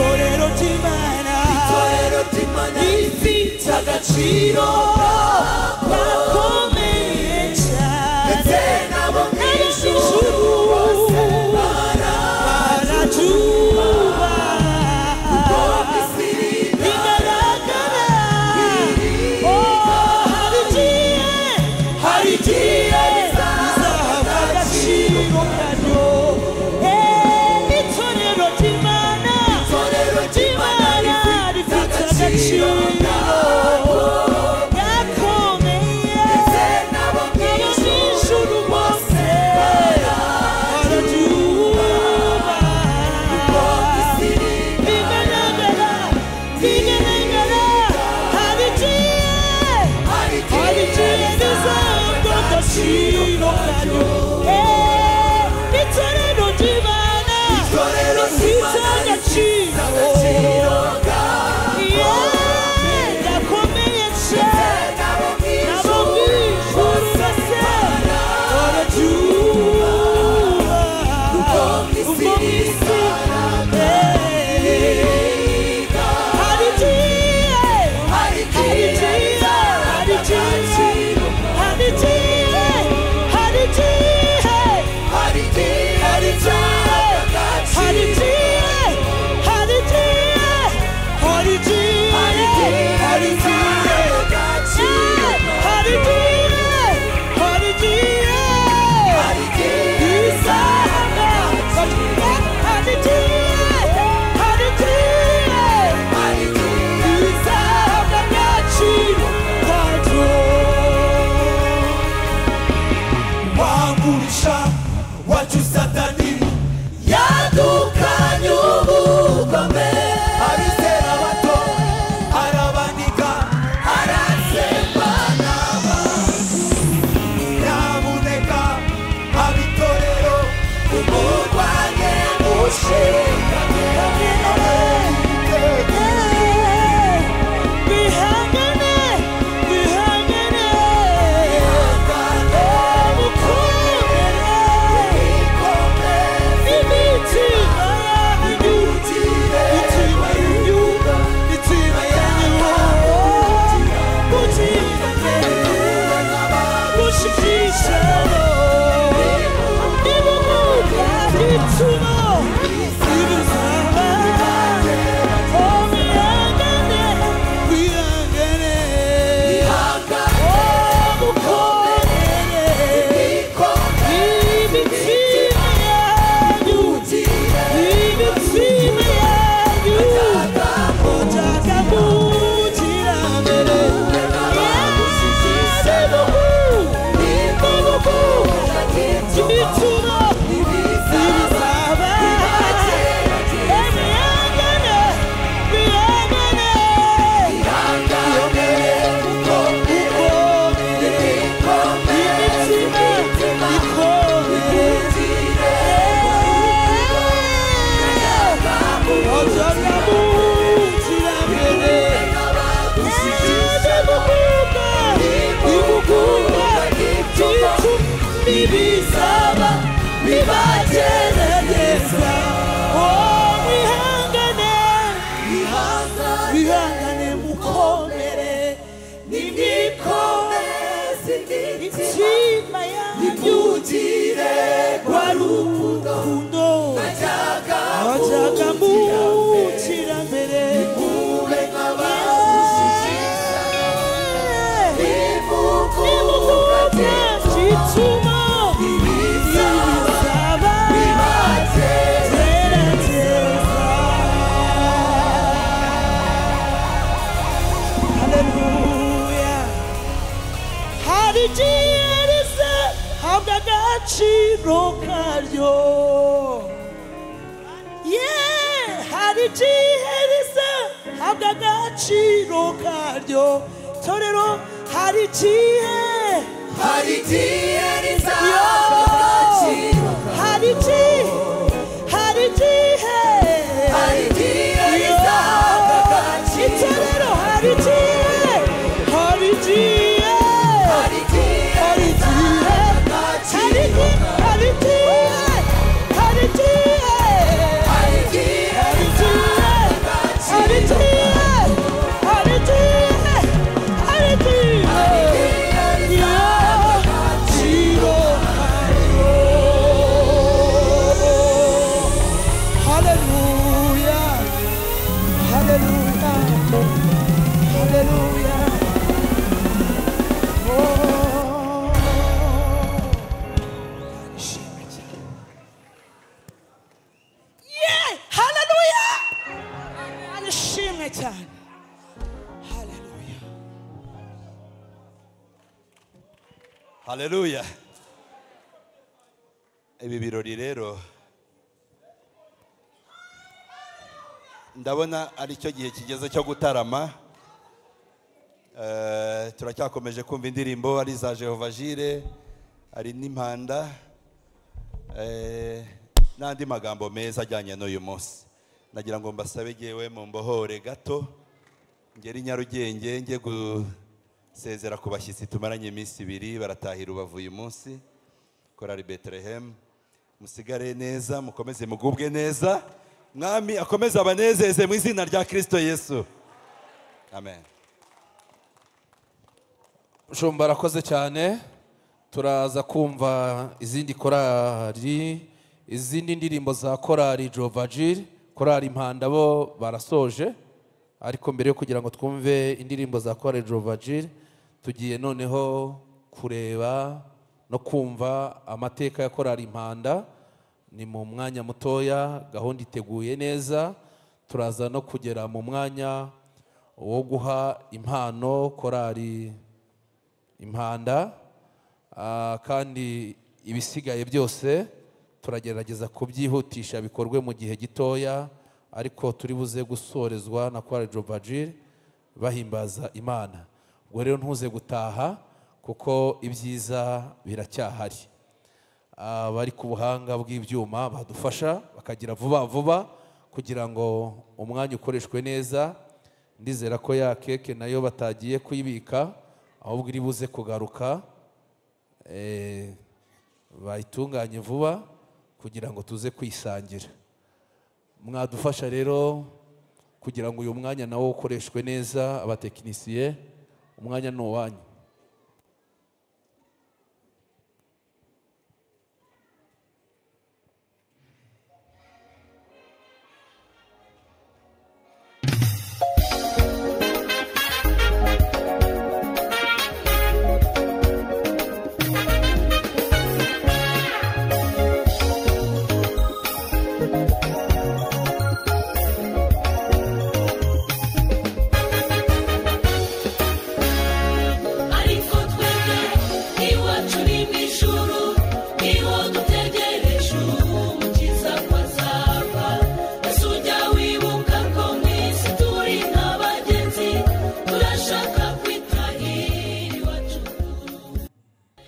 itorero ry'Imana rifite agaciro gakomeye cyane ndetse n'abo mu ijuru bose barabyubaha bigaragara hari igihe bizahabwa agaciro karyo itorero ry'Imana rifite agaciro gakomeye ndetse n'abo mu ijuru bose barabyubaha bigaragara hari igihe bizahabwa agaciro karyo itorero ry'Imana rifite agaciro gakomeye cyane n'abo mu ijuru bose barabyubaha ubwo mu isi bisaba bibagerageza wihangane mukomere nimwikomeze imitima yanyu ugire rwa rukundo wajyaga mukira mbere nimube nk'abagushyikiriza nimuvuga byituma ibisaba bibagerageza. Haleluya. Hari igihe rizahabwa agaciro karyo, hari igihe rizahabwa agaciro karyo. Torero, hari igihe rizahabwa agaciro, hari igihe rizahabwa agaciro. Torero, hari igihe rizahabwa agaciro. cyane. Haleluya. Haleluya. Ibi birori rero ndabona ari cyo gihe kigeze cyo gutarama. Turacyakomeje kumva indirimbo ari za Jehova Jire, ari n'impanda, n'andi magambo meza ajyanye n'uyu munsi. Nagira ngo mbasabe yewe mu mbohore gato ngeri Nyarugenge nge gusezera ku bashyitsi tumaranye iminsi 2 baratahira Rubavu uyu munsi. Korali Bethlehem, musigare neza, mukomeze mugubwe neza, mwami akomeze abanezeze mu izina rya Kristo Yesu, amen. Shumba arakoze cyane. Turaza kumva izindi korali, izindi ndirimbo za korali Jehova Jire, korali Impanda bo barasoje. Ariko mbere yo kugira ngo twumve indirimbo za korali Jehova Jire, tugiye noneho kureba no kumva amateka ya korali Impanda. Ni mu mwanya mutoya, gahunda iteguye neza. Turaza no kugera mu mwanya wo guha impano korali Impanda, kandi ibisigaye byose turagerageza kubyihutisha bikorwe mu gihe gitoya, ariko turi buze gusorezwa na korali Jehova Jire bahimbaza Imana. Ubwo rero ntuze gutaha kuko ibyiza biracyahari. Bari ku buhanga bw'ibyuma badufasha bakagira vuba vuba kugira ngo umwanya ukoreshwe neza. Ndizera ko ya keke nayo batagiye kuyibika, ahubwo iri buze kugaruka, bayitunganye vuba kugira ngo tuze kwisangira. Mwadufasha rero kugira ngo uyu mwanya nawo ukoreshwe neza. Abatekinisiye, umwanya ni uwanyu.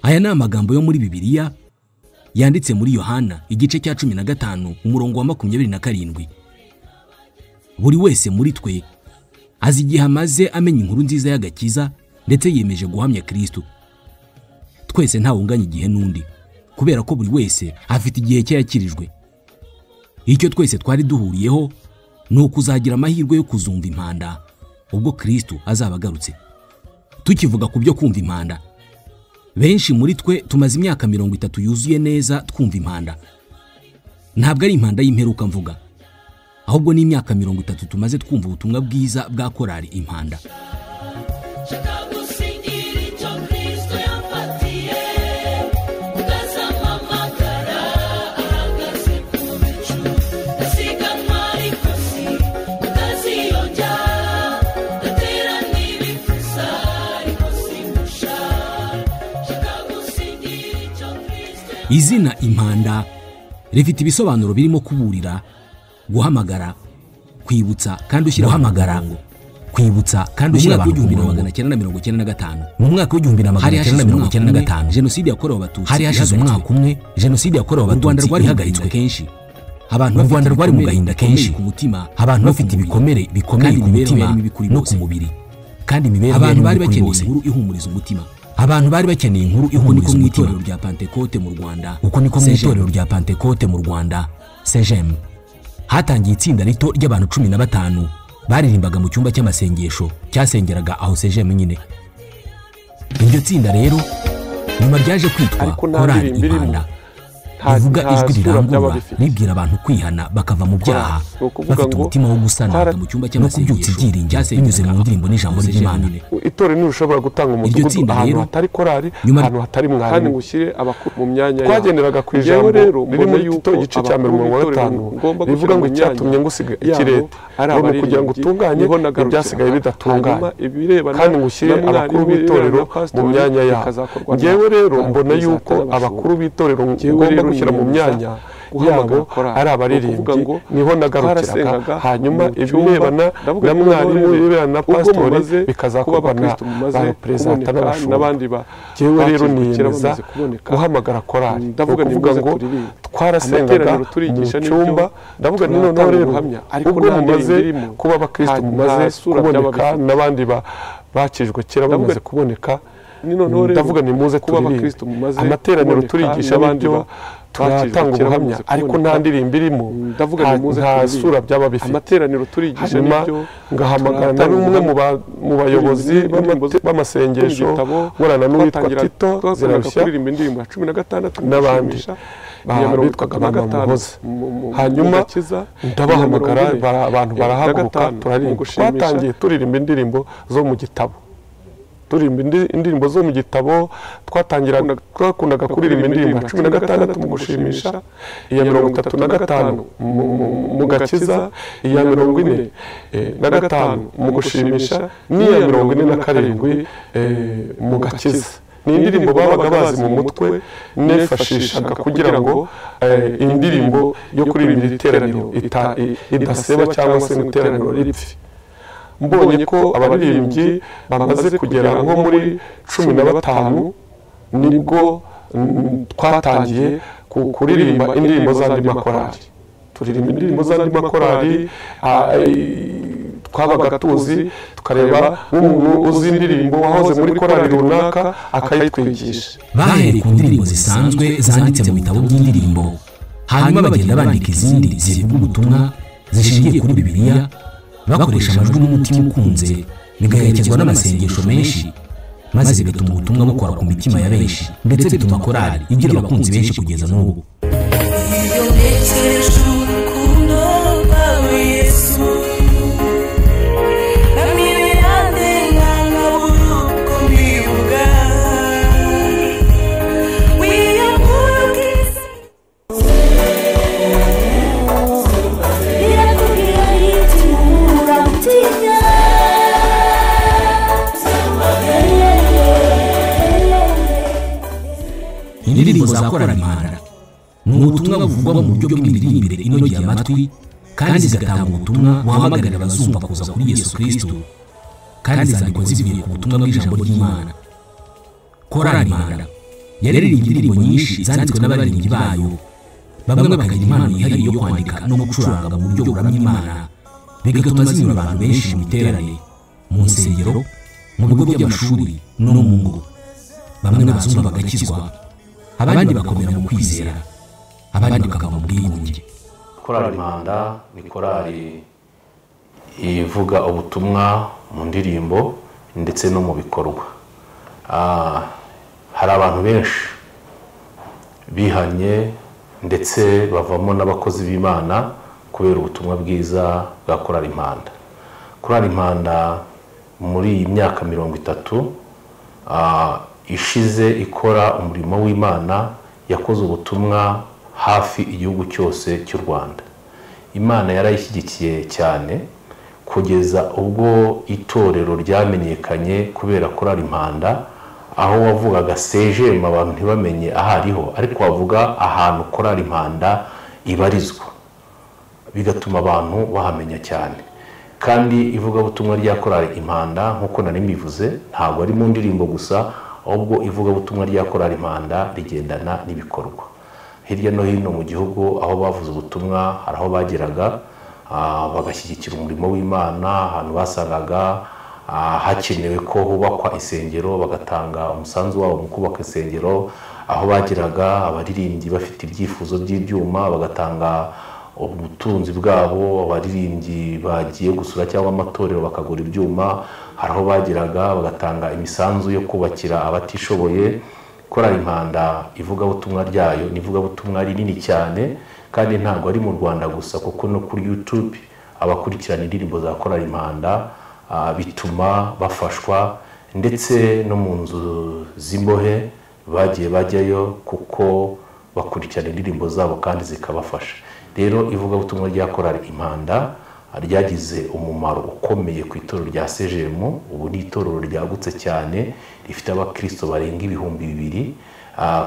Aya ni amagambo yo muri Bibiliya yanditse muri Yohana igice cya 15 umurongo wa 27. Buri wese muri twe azi igihe amaze amenya inkuru nziza y'agakiza ndetse yemeje guhamya Kristo. Twese nta wunganya igihe n'undi, kubera ko buri wese afite igihe cye yakirijwe. Icyo twese twari duhuriyeho ni ukuzagira amahirwe yo kuzumva impanda ubwo Kristo azaba agarutse. Tukivuga ku byo kumva impanda, benshi muri twe tumaze imyaka 30 yuzuye neza twumva impanda. Ntabwo ari impanda y'imperuka mvuga, ahubwo ni imyaka 30 tumaze twumva ubutumwa bwiza bwa korali Impanda. Izina Impanda rifite ibisobanuro birimo kuburira, guhamagara, kwibutsa kandi ushyira amagambo. Kwibutsa kandi ushyira abantu 1995. Mu mwaka w'1995 jenoside yakorewe abatutsi hari hashize umwaka umwe. Jenoside yakorewe abatutsi rwari hagaritswe kenshi. Abantu mu Rwanda rwari mu gahinda kenshi ku mutima, abantu bafite ibikomere bikomeye ku mutima no ku mubiri, kandi imibereho abantu bari bakeneye inkuru ihumuriza umutima. Abantu bari bakeneye inkuru ihumuriza mu itorero rya Pentecote mu Rwanda. Uko niko mu itorero rya Pentecote mu Rwanda CGM hatangiye itsinda rito ry'abantu 15 baririmbaga mu cyumba cy'amasengesho cyasengeraga aho CGM nyine. Iryo tsinda rero nyuma ryaje kwitwa korali Impanda. rivuga ijwi rirangurura ribwira abantu kwihana bakava mu byaha bafite umutima wo gusana mu cyumba cy'amasengesho ibyiringiro binyuze mu ndirimbo n'ijambo ry'Imana. Itorero ntirushobora gutanga umudugudu ahantu hatari korari, ahantu hatari mwarimu, kandi ngushyire abakuru mu myanya yabo. Twagenderaga ku ijambo riri muri igice cya 45 rivuga ngo icyatumye ngusiga ikirere ari kugira ngo utunganye ibyasigaye bidatunganye, kandi ngushyire abakuru b'itorero mu myanya yabo. Ngewe rero mbona yuko abakuru b'itorero ngomba gushyira mu myanya yabo ari abaririmbyi, niho nagarukiraga. Hanyuma ibirebana na mwarimu, ibirebana na pasitori bikazakorwa na perezida n'abandi. Ngewe rero niyemeza guhamagara korari, ndavuga ngo twarasengaga mu cyumba, ndavuga ni noneho rero ubwo mumaze kuba abakristo, mumaze kuboneka n'abandi bakijwe kera bamaze kuboneka, ndavuga ni muze turirimbe. Amateraniro turigisha n'ibyo turatanga ubuhamya, ariko nta ndirimbo irimo, nta sura byaba bifite. Amateraniro turigisha n'ibyo ngahamagara n'umwe mu bayobozi b'amasengesho nkorana n'uwitwa Tito Zirarushya n'abandi bitwaga Mama Muhoza. Hanyuma ndabahamagara, abantu barahaguruka turirimba. Twatangiye turirimba indirimbo zo mu gitabo, indirimbo zo mu gitabo. Twakundaga kuririmba indirimbo 16 mu gushimisha, iya 35 mu gakiza, iya 45 mu gushimisha, n'iya 47 mu gakiza. Ni indirimbo babaga bazi mu mutwe nifashishaga kugira ngo indirimbo yo kuririmba iteraniro idaseba cyangwa se iteraniro ripfe. Mbonye ko abaririmbyi bamaze kugera nko muri 15 nibwo twatangiye kuririmba indirimbo z'andi makorari. Turirimba indirimbo z'andi makorari, twabaga tuzi, tukareba nk'umuntu uzi indirimbo wahoze muri korari runaka akayitwigisha. Bahereye ku ndirimbo zisanzwe zanditse mu bitabo by'indirimbo, hanyuma bagenda bandika izindi zivuga ubutumwa zishingiye kuri Bibiliya, bakoresha amajwi n'umutima ukunze, bigaherekezwa n'amasengesho menshi, maze bigatuma ubutumwa bukora ku mitima ya benshi, ndetse bituma korari igira abakunzi benshi kugeza n'ubu. Indirimbo za korari Impanda ni ubutumwa buvugwa mu buryo bw'imiririmbire inogeye amatwi, kandi zigatanga ubutumwa buhamagarira abazumva kuza kuri Yesu Kristo, kandi zandikwa zivuye ku butumwa bw'ijambo ry'Imana. Korari Impanda yaririmbye indirimbo nyinshi zanditswe n'abaririmbyi bayo, bamwe bakagira impano yihariye yo kwandika no gucuranga mu buryo buramya Imana, bigatuma zinyura abantu benshi mu iterane, mu nsengero, mu bigo by'amashuri no mu ngo. Bamwe n'abazumva bagakizwa, abandi bakomera mu kwizera, abandi bakava mu bwigunge. Korari Impanda ni korari ivuga ubutumwa mu ndirimbo ndetse no mu bikorwa. Hari abantu benshi bihanye ndetse bavamo n'abakozi b'Imana kubera ubutumwa bwiza bwa Korari Impanda. Korari Impanda muri iyi myaka 30 ishize ikora umurimo w'Imana, yakoze ubutumwa hafi igihugu cyose cy'u Rwanda. Imana yarayishyigikiye cyane kugeza ubwo itorero ryamenyekanye kubera Korari Impanda, aho wavugaga sejema abantu ntibamenye ahariho, ariko wavuga ahantu Korari Impanda ibarizwa, bigatuma abantu bahamenya cyane. Kandi ivuga ubutumwa rya Korari Impanda nkuko nari mbivuze, ntabwo ari mu ndirimbo gusa, ahubwo ivuga ubutumwa rya Korari Impanda rigendana n'ibikorwa. Hirya no hino mu gihugu aho bavuze ubutumwa, hari aho bageraga bagashyigikira umurimo w'Imana, ahantu basangaga hakenewe ko hubakwa isengero bagatanga umusanzu wabo mu kubaka isengero, aho bageraga abaririmbyi bafite ibyifuzo by'ibyuma bagatanga ubutunzi bwabo, abaririmbyi bagiye gusura cyangwa amatorero bakagura ibyuma, hari aho bageraga bagatanga imisanzu yo kubakira abatishoboye, korali Impanda ivugabutumwa ryayo ni ivugabutumwa rinini cyane kandi ntabwo ari mu Rwanda gusa kuko no kuri YouTube abakurikirana indirimbo za korali Impanda bituma bafashwa ndetse no mu nzu z'imbohe bagiye bajyayo kuko bakurikirana indirimbo zabo kandi zikabafasha. Rero ivugabutumwa rya korali Impanda ryagize umumaro ukomeye ku itorero rya CGM. Ubu ni itorero ryagutse cyane rifite abakristo barenga 2,000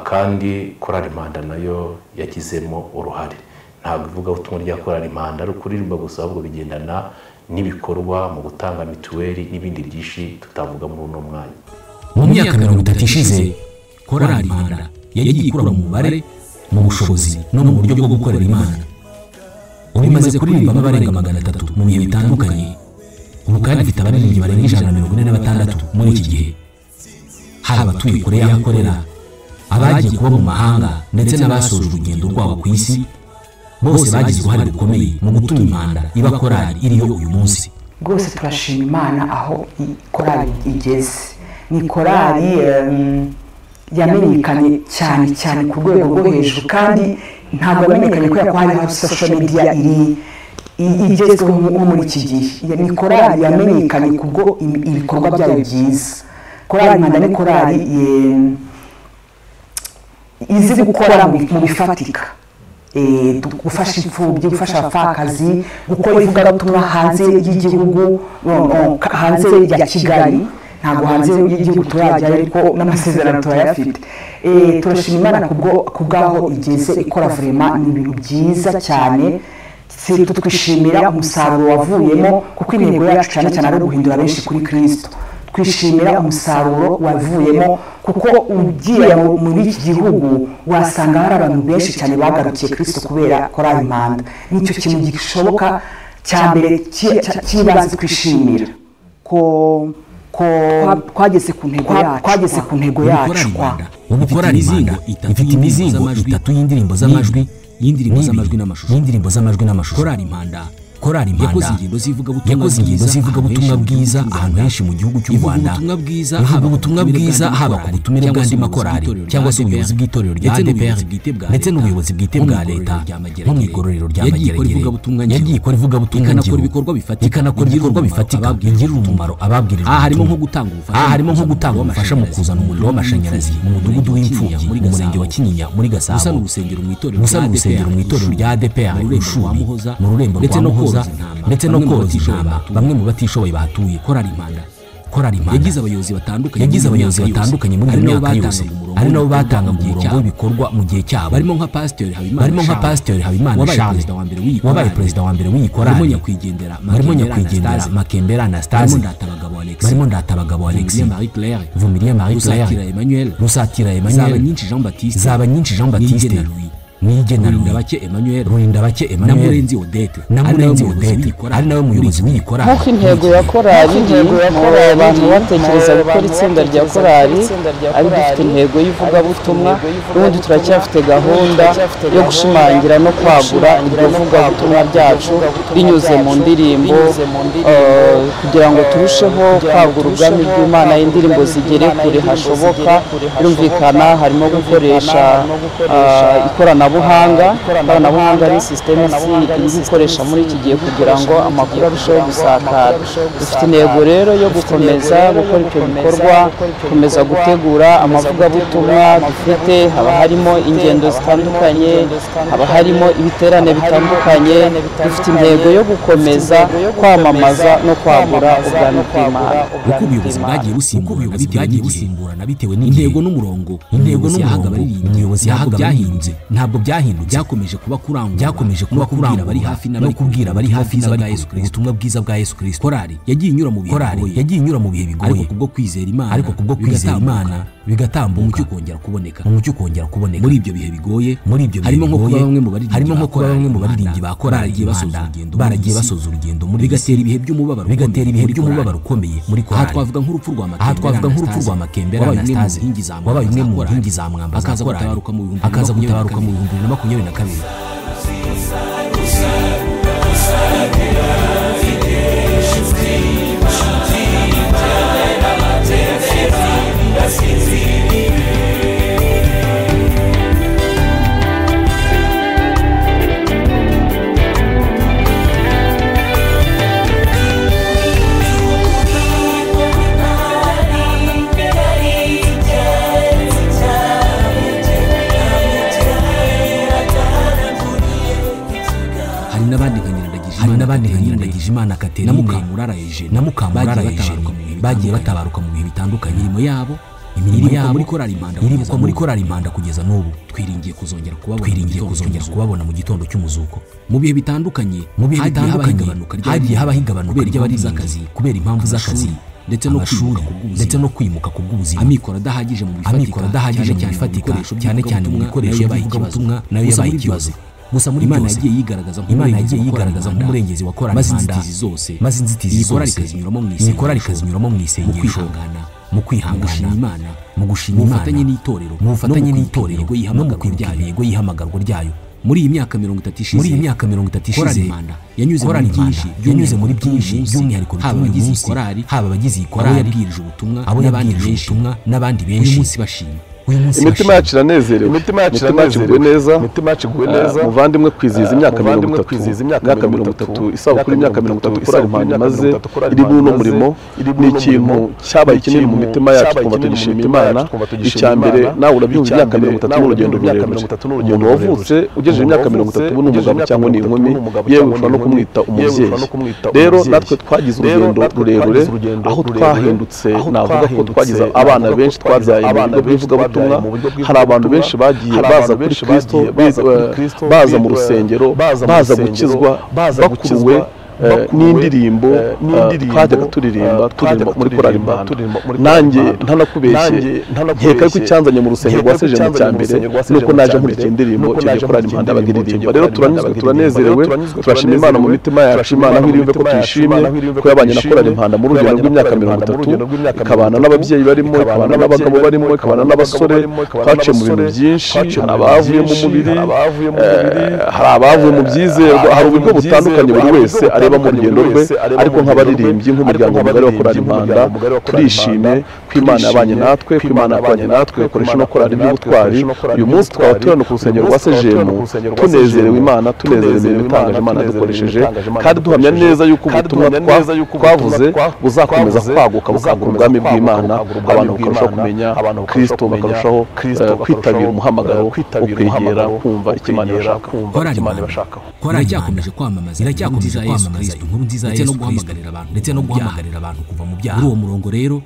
kandi korali Impanda nayo yagizemo uruhare. Ntabwo ivugabutumwa rya korali Impanda ari kuririmba gusa ahubwo bigendana n'ibikorwa mu gutanga mituweli n'ibindi byinshi tutavuga muri uno mwanya. Mu myaka 30 ishize korali Impanda yagiye ikura mu mubare, mu bushobozi no mu buryo bwo gukorera Imana. Ubimaze kuririmba abarenga 300 mu bihe bitandukanye. Ubu kandi ifite abaririmbyi barenga 146 muri iki gihe. Haba abatuye kure y'ahakorera, abagiye kuba mu mahanga ndetse n'abasoje urugendo rwabo ku isi, bose bagize uruhare rukomeye mu gutuma Impanda iba korali iriyo uyu munsi. Rwose turashima Imana aho korali igeze. Ni korali yamenyekanye cyane ku rwego rwo hejuru kandi ntabwo yamenyekanye kubera ko hariho social media igezweho muri iki gihe. Ni korali yamenyekanye kubwo ibikorwa byayo byiza. Korali Impanda ni korali izi gukora mu bifatika, gufasha imfubyi, gufasha abapfakazi, gukora ivugabutumwa hanze y'igihugu, hanze ya Kigali, ntabwo hanze y'igihugu turajya ariko n'amasezerano turayafite. Turashima Imana kubwaho igeze ikora vraiment ni ibintu byiza cyane. Twishimira umusaruro wavuyemo kuko intego yacu cyane ari guhindura benshi kuri Kristo. Twishimira umusaruro wavuyemo kuko ugiye muri iki gihugu wasanga hari abantu benshi cyane bagarukiye Kristo kubera korali Impanda. Nicyo kintu gishoboka cyambere kibanze kwishimira ko twageze ku ntego yacu. Ubu korali Impanda ifite imizingo 3 y'indirimbo z'amajwi, y'indirimbo z'amajwi n'amashusho. Korali Impanda yakoze ingendo z'ivugabutumwa bwiza ahantu henshi mu gihugu cy'u Rwanda. Ubutumwa bwiza haba ku butumire bw'andi makorali cyangwa se ubuyobozi bw'itorero rya ADPR ndetse n'ubuyobozi bwite bwa leta nko mu igororero rya Mageragere. Yagiye ikora ivugabutumwa ikanakora ibikorwa bifatika bigirira umumaro ababwiriza. Harimo nko gutanga ubufasha mu kuzana umuriro w'amashanyarazi mu mudugudu w'imfubyi mu murenge wa Kinyinya muri Gasabo, gusana urusengero mu itorero rya ADPR mu Rurembo ndetse no koroza intama bamwe mu batishoboye bahatuye. Korali Impanda yagize abayobozi batandukanye muri myaka yose, ari nabo batangaga umurongo w'ibikorwa mu gihe cyabo, barimo nka Pasteur Habimana Charles wabaye perezida wa mbere w'iyi korali, barimo nyakwigendera Makembera Anastase, barimo Ndatabagabo Alexis, Vumilia Marie Claire, Rusatira Emmanuel, Zabanyinshi Jean Baptiste, Nigena Rurindabake Emmanuel na Murenzi Odette ari nawe muyobozi w'iyi korali. Nk'uko intego ya korali abantu batekereza gukora itsinda rya korali ari dufite intego y'ivugabutumwa, ubundi turacyafite gahunda yo gushimangira no kwagura iryo vugabutumwa ryacu binyuze mu ndirimbo kugira ngo turusheho kwagura ubwami bw'Imana, indirimbo zigere kure hashoboka. Birumvikana harimo gukoresha ikoranabuhanga ari system igukoresha muri iki gihe kugira ngo amakuru arusheho gusakara. Dufite intego rero yo gukomeza gukora ibyo bikorwa, gukomeza gutegura amavugabutumwa dufite. Haba harimo ingendo zitandukanye, haba harimo ibiterane bitandukanye. Dufite intego yo gukomeza kwamamaza no kwagura ubwami bw'Imana. Uko ubuyobozi bwagiye busimburana bitewe n'intego n'umurongo umuyobozi yahaga byahinze, ntabwo byahindutse, byakomeje kuba kurangura abari hafi no kubwira abari hafi n'abari Yesu Kristo ubutumwa bwiza bwa Yesu Kristo. Korali yagiye inyura mu bihe bigoye, ariko kubwo kwizera Imana bigatambuka umucyo ukongera kuboneka muri ibyo bihe bigoye. Harimo nko kuba bamwe mu baririmbyi ba korali baragiye basoza urugendo muri bigatera ibihe by'umubabaro ukomeye muri korali. Aha twavuga nk'urupfu rwa Makembera Anastase wabaye umwe mu nkingi za mwamba za korali, akaza gutabaruka mu 2022. Nyirandagije Imana Catherine na Mukamurara Eugene na Mukamurara Eugene bagiye batabaruka mu bihe bitandukanye. Imirimo yabo muri korali Impanda kugeza n'ubu twiringiye kuzongera kubabona mu gitondo cy'umuzuko. Mu bihe bitandukanye hagiye habaho igabanuka ry'abaririmbyi kubera impamvu z'akazi ndetse no kwimuka ku bw'ubuzima. Amikoro adahagije mu bifatika cyane cyane mu bikoresho by'ivugabutumwa nayo yabaye ikibazo. Gusa muri Imana yagiye yigaragaza nk'umurengezi wa korali Impanda maze inzitizi zose korali ikazinyuramo mu isengesho, mu kwihangana, mu gushima Imana, mu bufatanye n'itorero no mu kwibuka intego y'ihamagarwa ryayo. Muri iyi myaka 30 ishize korali Impanda yanyuze muri byinshi by'umwihariko haba abagize iyi korali yabwirije ubutumwa n'abandi benshi munsi bashima. Imitima yacu iranezerewe, imitima yacu iguwe neza, muvandimwe kwizihiza imyaka 30 isabukuru y'imyaka 30 korali Impanda maze iri buno murimo ni ikintu cyabaye kinini mu mitima yacu kumva tugishima Imana. Icyambere nawe urabyumva imyaka 30 n'urugendo rurerure. Umuntu wavutse ugejeje imyaka 30 ubu n'umugabo cyangwa ni inkumi, yewe ushobora no kumwita umubyeyi. Rero natwe twagize urugendo rurerure aho twahindutse, navuga ko twagize abana benshi twabyaye mu bigo by'ivugabutumwa. Hari abantu benshi bagiye baza kuri Kristo, baza mu rusengero, baza gukizwa bakuruwe n'indirimbo twajyaga turirimba muri korali Impanda. Nanjye ntanakubeshye nkeka ko icyanzanye mu rusengero rwa Sejemu cya mbere nuko naje nkurikiye indirimbo cyo korali Impanda bagiririmba. Rero turanyuzwe, turanezerewe, turashima Imana mu mitima yacu. Imana nk'iriyumve ko tuyishimye ko yabanye na korali Impanda mu rugendo rw'imyaka 30, ikabana n'ababyeyi barimo, ikabana n'abagabo barimo, ikabana n'abasore. Twaciye mu bintu byinshi, hari abavuye mu mubiri, hari abavuye mu byizerwa, hari uburyo butandukanye buri wese areba mu rugendo rwe. Ariko nk'abaririmbyi nk'umuryango mugari wa korali Impanda turishime ko Imana yabanye natwe, ko Imana yabanye natwe ikoresha no korali by'ubutwari. Uyu munsi twaba turana ku rusengero rwa Sejemu tunezerewe Imana, tunezerewe imirimo itangaje Imana dukoresheje, kandi duhamya neza yuko ubutumwa twavuze buzakomeza kwaguka bukagura ubwami bw'Imana, abantu bakarushaho kumenya Kristo, bakarushaho kwitabira umuhamagaro wo kwegera kumva icyo Imana ibashakaho. Korali iracyakomeje kwamamaza inkuru nziza ya Yesu ndetse no guhamagarira abantu kuva mu byaha. Muri uwo murongo rero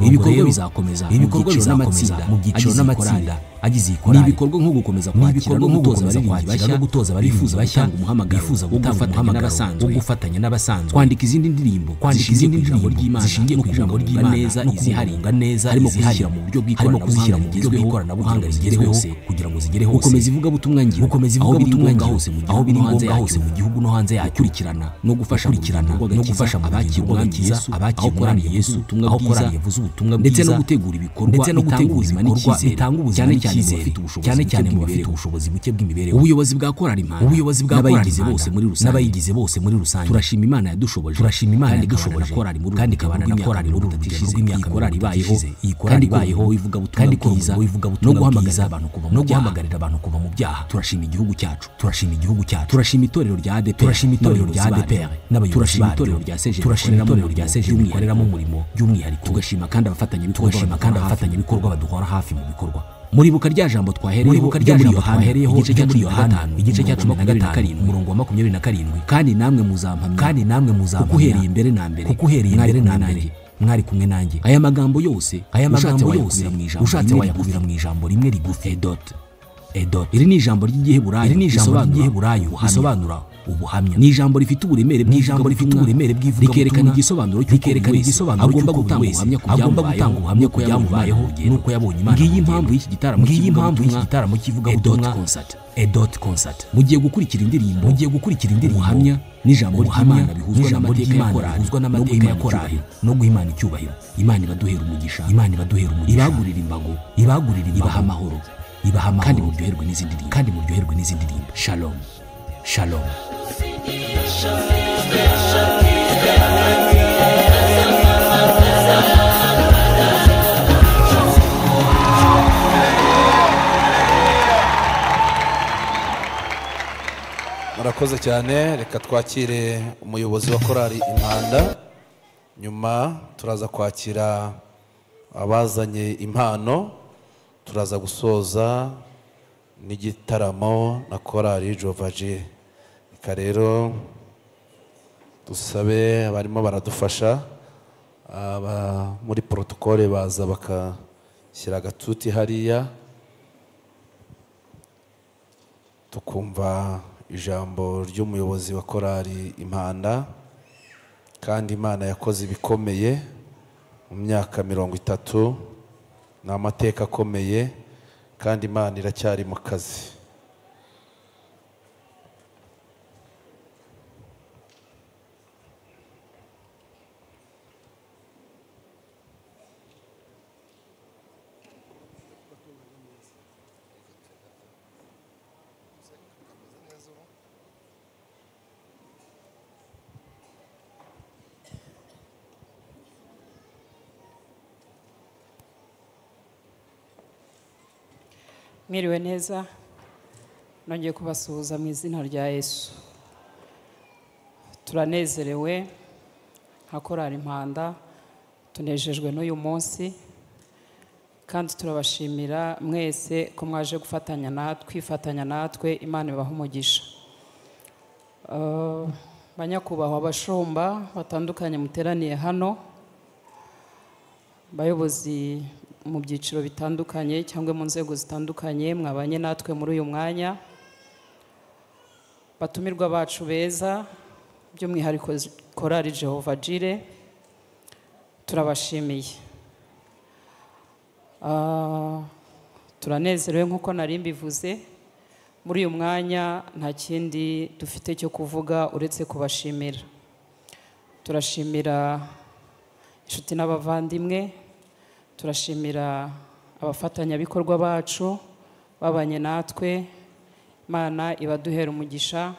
ibikorwa bizakomeza mu byiciro n'amatsinda agize iyi korali. Ni ibikorwa nko gukomeza kwakira no gutoza abifuza bashya umuhamagaro, wo gufatanya n'abasanzwe, kwandika izindi ndirimbo ijambo ry'Imana zishingiye ku ijambo ry'Imana neza, iziharinga neza, harimo kuzishyira mu buryo bw'ikoranabuhanga rigezweho kugira ngo zigereho gukomeza ivugabutumwa ngiro, aho biri ngombwa hose mu gihugu no hanze yakurikirana no gufasha mu bakira umwami Yesu, abakira Yesu, aho korali yavuze ubutumwa bwiza, ndetse no gutegura ibikorwa bitanga ubuzima cyane cyane mu bafite ubushobozi buke bw'imibereho. Ubuyobozi bwa korali Impanda n'abayigize bose muri rusange turashima Imana yadushoboje, kandi ikabana na korali muri 30 ishize imyaka korali ibayeho ivugabutumwa bwiza no guhamagarira abantu kuva mu byaha. Turashima igihugu cyacu, turashima itorero rya ADPR n'abayobozi b'itorero rya Sejemu, turashimira itorero rya Sejemu rikoreramo umurimo by'umwihariko, tugashima kandi abafatanyabikorwa baduhora hafi mu bikorwa. Muribuka rya jambo twahereyeho igice cya 17 umurongo wa 27, kandi namwe muzampamya kuko uhereye imbere na mbere mwari kumwe nanjye. Aya magambo yose ushatse wayakubira mu ijambo rimwe rigufi, edot. Iri ni ijambo ry'igiheburayo risobanura ubuhamya. Ni ijambo rifite uburemere bw'ivugabutumwa, rikerekana igisobanuro agomba gutanga ubuhamya ko yamubayeho nuko yabonye Imana. Ngiyi impamvu y'iki gitaramo cy'ivugabutumwa Edot Concert. Mugiye gukurikira indirimbo ubuhamya n'ijambo ry'Imana bihuzwa n'amateka ya korali no guha Imana icyubahiro. Imana ibaduhera umugisha, ibagurira imbago, ibaha amahoro, kandi muryoherwe n'izindi ndirimbo. Shalom. Murakoze cyane. Reka twakire umuyobozi wa korali Impanda, nyuma turaza kwakira abazanye impano, turaza gusoza n'igitaramo na korali Jovagire. Reka rero dusabe abarimo baradufasha muri protokole baza bakashyira agatuti hariya tukumva ijambo ry'umuyobozi wa korali Impanda. Kandi Imana yakoze ibikomeye mu myaka 30, ni amateka akomeye, kandi Imana iracyari mu kazi. Mwiriwe neza, nongeye kubasuhuza mu izina rya Yesu. Turanezerewe nka korali Impanda, tunejejwe n'uyu munsi, kandi turabashimira mwese ko mwaje kwifatanya natwe. Imana ibahe umugisha. Banyakubahwa abashumba batandukanye muteraniye hano, bayobozi mu byiciro bitandukanye cyangwa mu nzego zitandukanye mwabanye natwe muri uyu mwanya, batumirwa bacu beza, by'umwihariko korali Jehova Jire, turabashimiye. Turanezerewe nk'uko nari mbivuze. Muri uyu mwanya nta kindi dufite cyo kuvuga uretse kubashimira. Turashimira inshuti n'abavandimwe, turashimira abafatanyabikorwa bacu babanye natwe. Imana ibaduhera umugisha.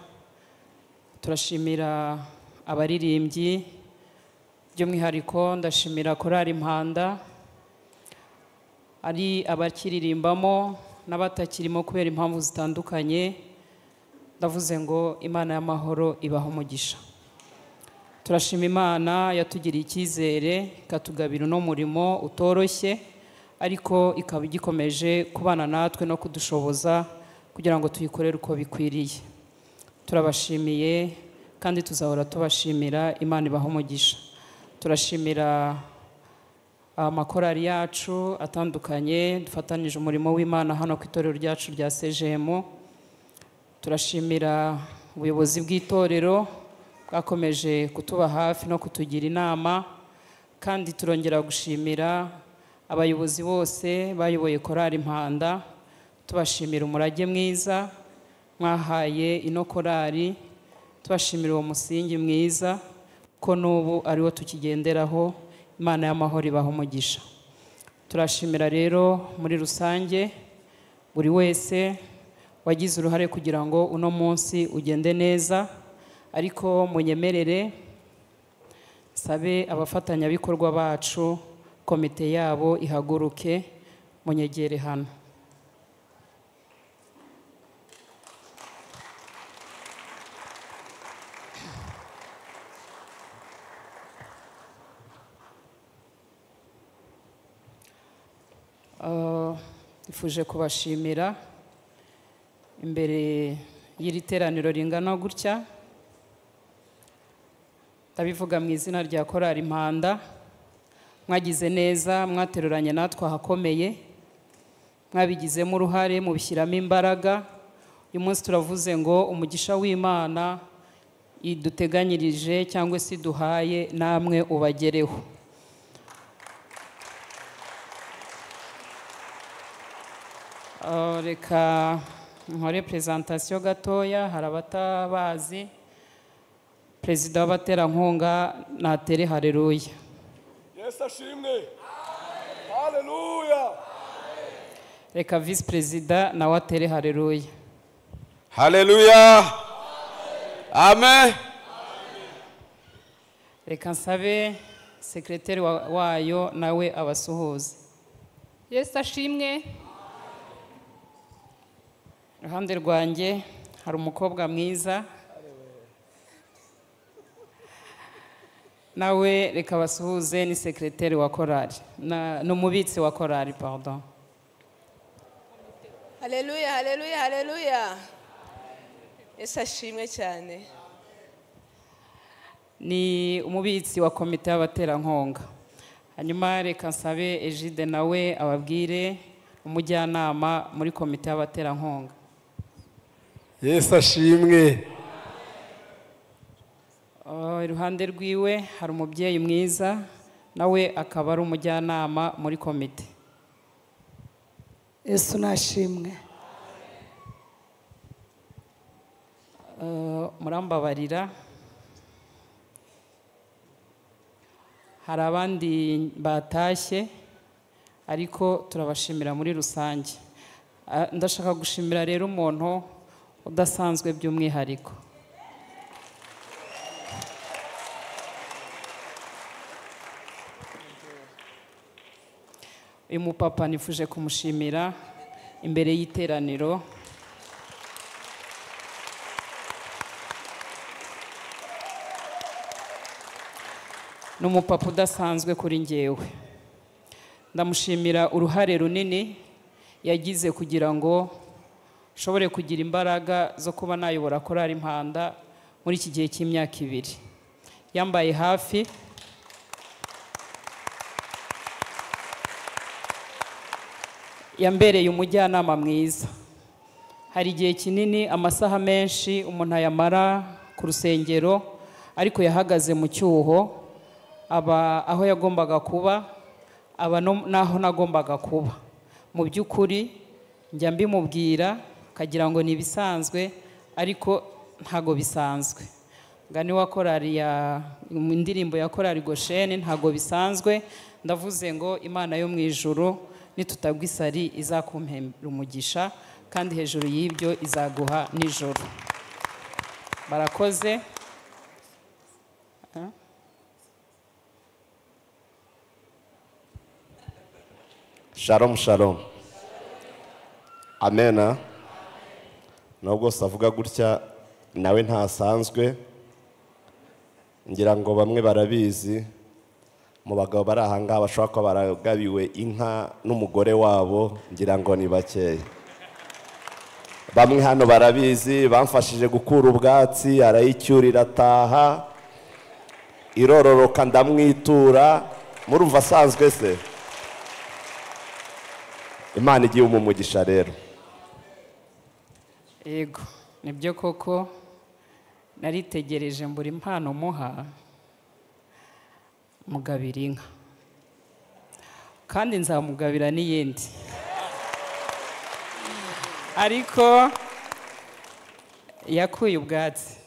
Turashimira abaririmbyi, by'umwihariko ndashimira korali Impanda, ari abakiririmbamo n'abatakirimo kubera impamvu zitandukanye. Ndavuze ngo Imana y'amahoro ibaha umugisha. Turashima Imana yatugiriye icyizere ikatugabira uno murimo utoroshye, ariko ikaba igikomeje kubana natwe no kudushoboza kugira ngo tuyikorere uko bikwiriye. Turabashimiye kandi tuzahora tubashimira. Imana ibaha umugisha. Turashimira amakorali yacu atandukanye dufatanyije umurimo w'Imana hano ku itorero ryacu rya CGM. Turashimira ubuyobozi bw'itorero bwakomeje kutuba hafi no kutugira inama, kandi turongera gushimira abayobozi bose bayoboye korali Impanda, tubashimira umurage mwiza mwahaye ino korali, tubashimira uwo musingi mwiza ko n'ubu ariwo tukigenderaho. Imana y'amahoro ibaha umugisha. Turashimira rero muri rusange buri wese wagize uruhare kugira ngo uno munsi ugende neza, ariko munyemerere sabe abafatanyabikorwa bacu, komite yabo ihaguruke, munyegere hano. Nifuje kubashimira imbere y'iri teraniro ringana gutya. Ndabivuga mu izina rya korali Impanda. Mwagize neza, mwateruranye natwe ahakomeye, mwabigizemo uruhare, mubishyiramo imbaraga. Uyu munsi turavuze ngo umugisha w'Imana iduteganyirije cyangwa se duhaye namwe ubagereho. Reka nkore presentation gatoya. Hari abatabazi, Perezida w'abaterankunga natere haleluya. Yesu ashimwe. Haleluya. Reka Vice Perezida nawe atere haleluya. Haleluya. Amen. Reka nsabe sekreteri wayo nawe abasuhuze. Yesu ashimwe. Iruhande rwanjye hari umukobwa mwiza, nawe reka basuhuze, ni sekreteri wa korali, n'umubitsi wa korali, pardon. Haleluya, haleluya, haleluya. Yesu ashimwe cyane. ni umubitsi wa komite y'abaterankunga. Hanyuma reka nsabe Egide nawe ababwire umujyanama muri komite y'abaterankunga. Yesu ashimwe. Iruhande rwiwe hari umubyeyi mwiza nawe akaba ari umujyanama muri komite. Yesu nashimwe. Murambabarira, hari abandi batashye ariko turabashimira muri rusange. Ndashaka gushimira rero umuntu udasanzwe by'umwihariko. Uyu mupapa nifuje kumushimira imbere y'iteraniro. Ni umupapa udasanzwe kuri njyewe. Ndamushimira uruhare runini yagize kugira ngo nshobore kugira imbaraga zo kuba nayobora korali Impanda muri iki gihe cy'imyaka 2. Yambaye hafi, yambereye umujyanama mwiza. Hari igihe kinini, amasaha menshi umuntu ayamara ku rusengero, ariko yahagaze mu cyuho, aba aho yagombaga kuba, aba naho nagombaga kuba. Mu by'ukuri njya mbimubwira kagira ngo ni bisanzwe, ariko ntago bisanzwe. Ngani wa korali ya indirimbo ya korali Gosheni ntago bisanzwe. Ndavuze ngo Imana yo mu ijuru nitutagwa isari izakumpembera umugisha, kandi hejuru y'ibyo izaguha nijoro. Barakoze. Shalom shalom. Amena. Nubwo savuga gutya nawe ntasanzwe, ngira ngo bamwe barabizi, mu bagabo bari ahangaha bashobora kuba baragabiwe inka n'umugore wabo, ngira ngo ni bakeya. Bamwe hano barabizi, bamfashije gukura ubwatsi, arayicyurira ataha, irororoka ndamwitura. Murumva asanzwe se? Imana igiye umugisha rero. Yego, nibyo koko naritegereje mbura impano muha, mugabira inka, kandi nzamugabira n'iyindi. Ariko yakuye ubwatsi,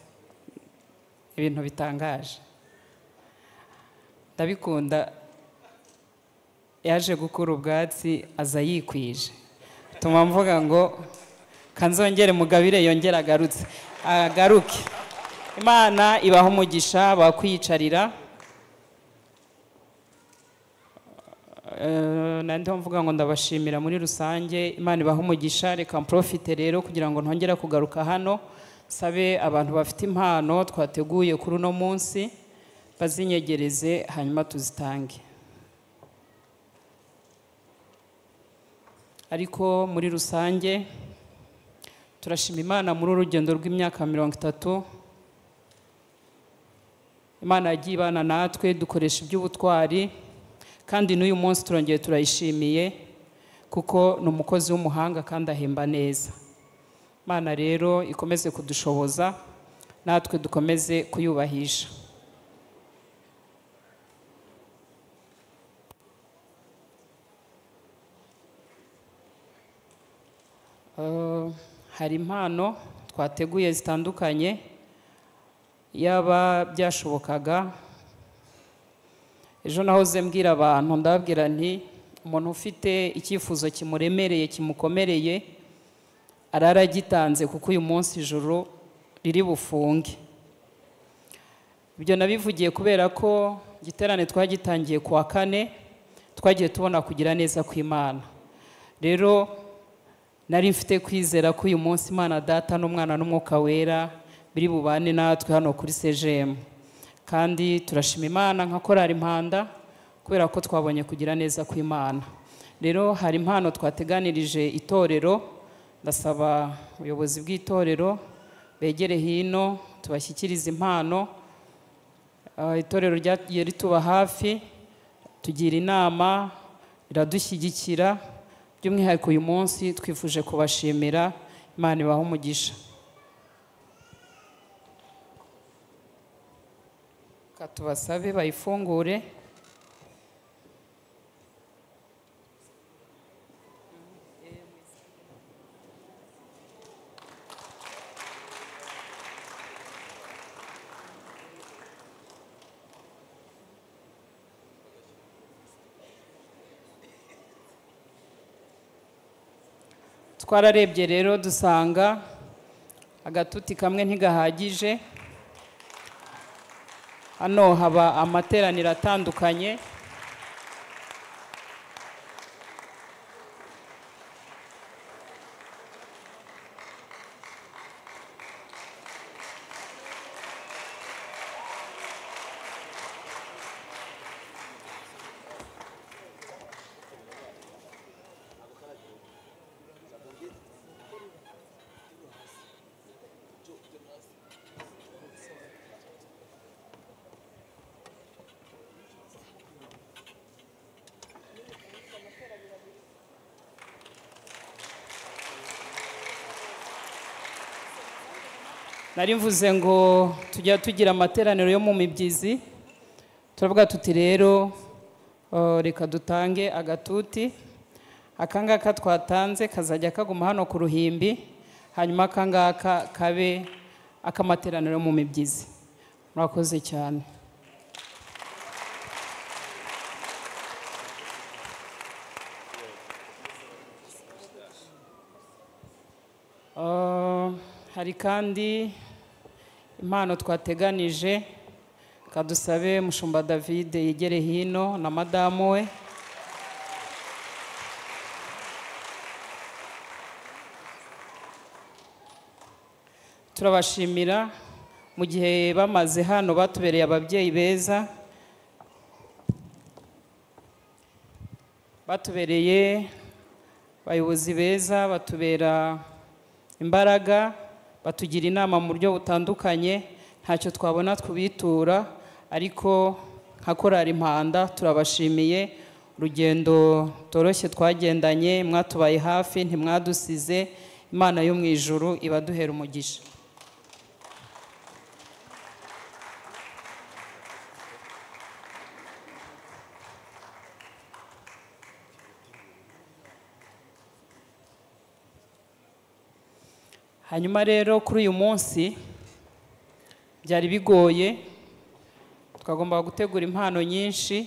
ibintu bitangaje, ndabikunda. Yaje gukura ubwatsi aza yikwije, tuma mvuga ngo kanzongere mugabire yongera agaruke. Imana ibaho umugisha, bakwiyicarira. Nandi mvuga ngo ndabashimira muri rusange. Imana ibaho umugisha. Reka mprofite rero kugira ngo ntongera kugaruka hano, sabe abantu bafite impano twateguye kuri uno munsi bazinyegereze, hanyuma tuzitange. Ariko muri rusange turashima Imana muri urugendo rw'imyaka 30. Imana yagiye ibana natwe, dukoresha iby'ubutwari, kandi n'uyu munsi turongeye turayishimiye kuko ni umukozi w'umuhanga kandi ahemba neza. Imana rero ikomeze kudushoboza, natwe dukomeze kuyubahisha. Hari impano twateguye zitandukanye, yaba byashobokaga. Ejo nahoze mbwira abantu, ndababwira nti umuntu ufite icyifuzo kimuremereye kimukomereye araragitanze, kuko uyu munsi ijuru riri bufunge. Ibyo nabivugiye kubera ko igiterane twagitangiye kuwa 4, twagiye tubona kugira neza kw'Imana. Rero nari mfite kwizera ko uyu munsi Imana Data n'Umwana n'Umwuka Wera biri bubane natwe hano kuri CGM, kandi turashima Imana nka korali Impanda kubera ko twabonye kugira neza kw'Imana. Rero hari impano twateganirije itorero, ndasaba ubuyobozi bw'itorero begere hino tubashyikiriza impano. itorero ryagiye rituba hafi tugira inama riradushyigikira by'umwihariko uyu munsi twifuje kubashimira Imana ibahe umugisha. Katubasabe bayifungure. Twararebye rero dusanga agatuti kamwe ntigahagije. Hano haba amateraniro atandukanye. Nari mvuze ngo tujya tugira amateraniro yo mu mibyizi, turavuga tuti rero reka dutange agatuti. Akangaka twatanze kazajya kaguma hano ku ruhimbi, hanyuma akangaka kabe akamateraniro yo mu mibyizi. Murakoze cyane. Hari kandi impano twateganije, kadusabe Mushumba David yegere hino na madamu we. Turabashimira mu gihe bamaze hano batubereye ababyeyi beza, batubereye abayobozi beza, batubera imbaraga, batugira inama mu buryo butandukanye. Ntacyo twabona tubitura, ariko nka korali Impanda turabashimiye. Urugendo toroshye twagendanye, mwatubaye hafi, ntimwadusize. Imana yo mu ijuru ibaduhera umugisha. Hanyuma rero kuri uyu munsi byari bigoye, twagomba gutegura impano nyinshi,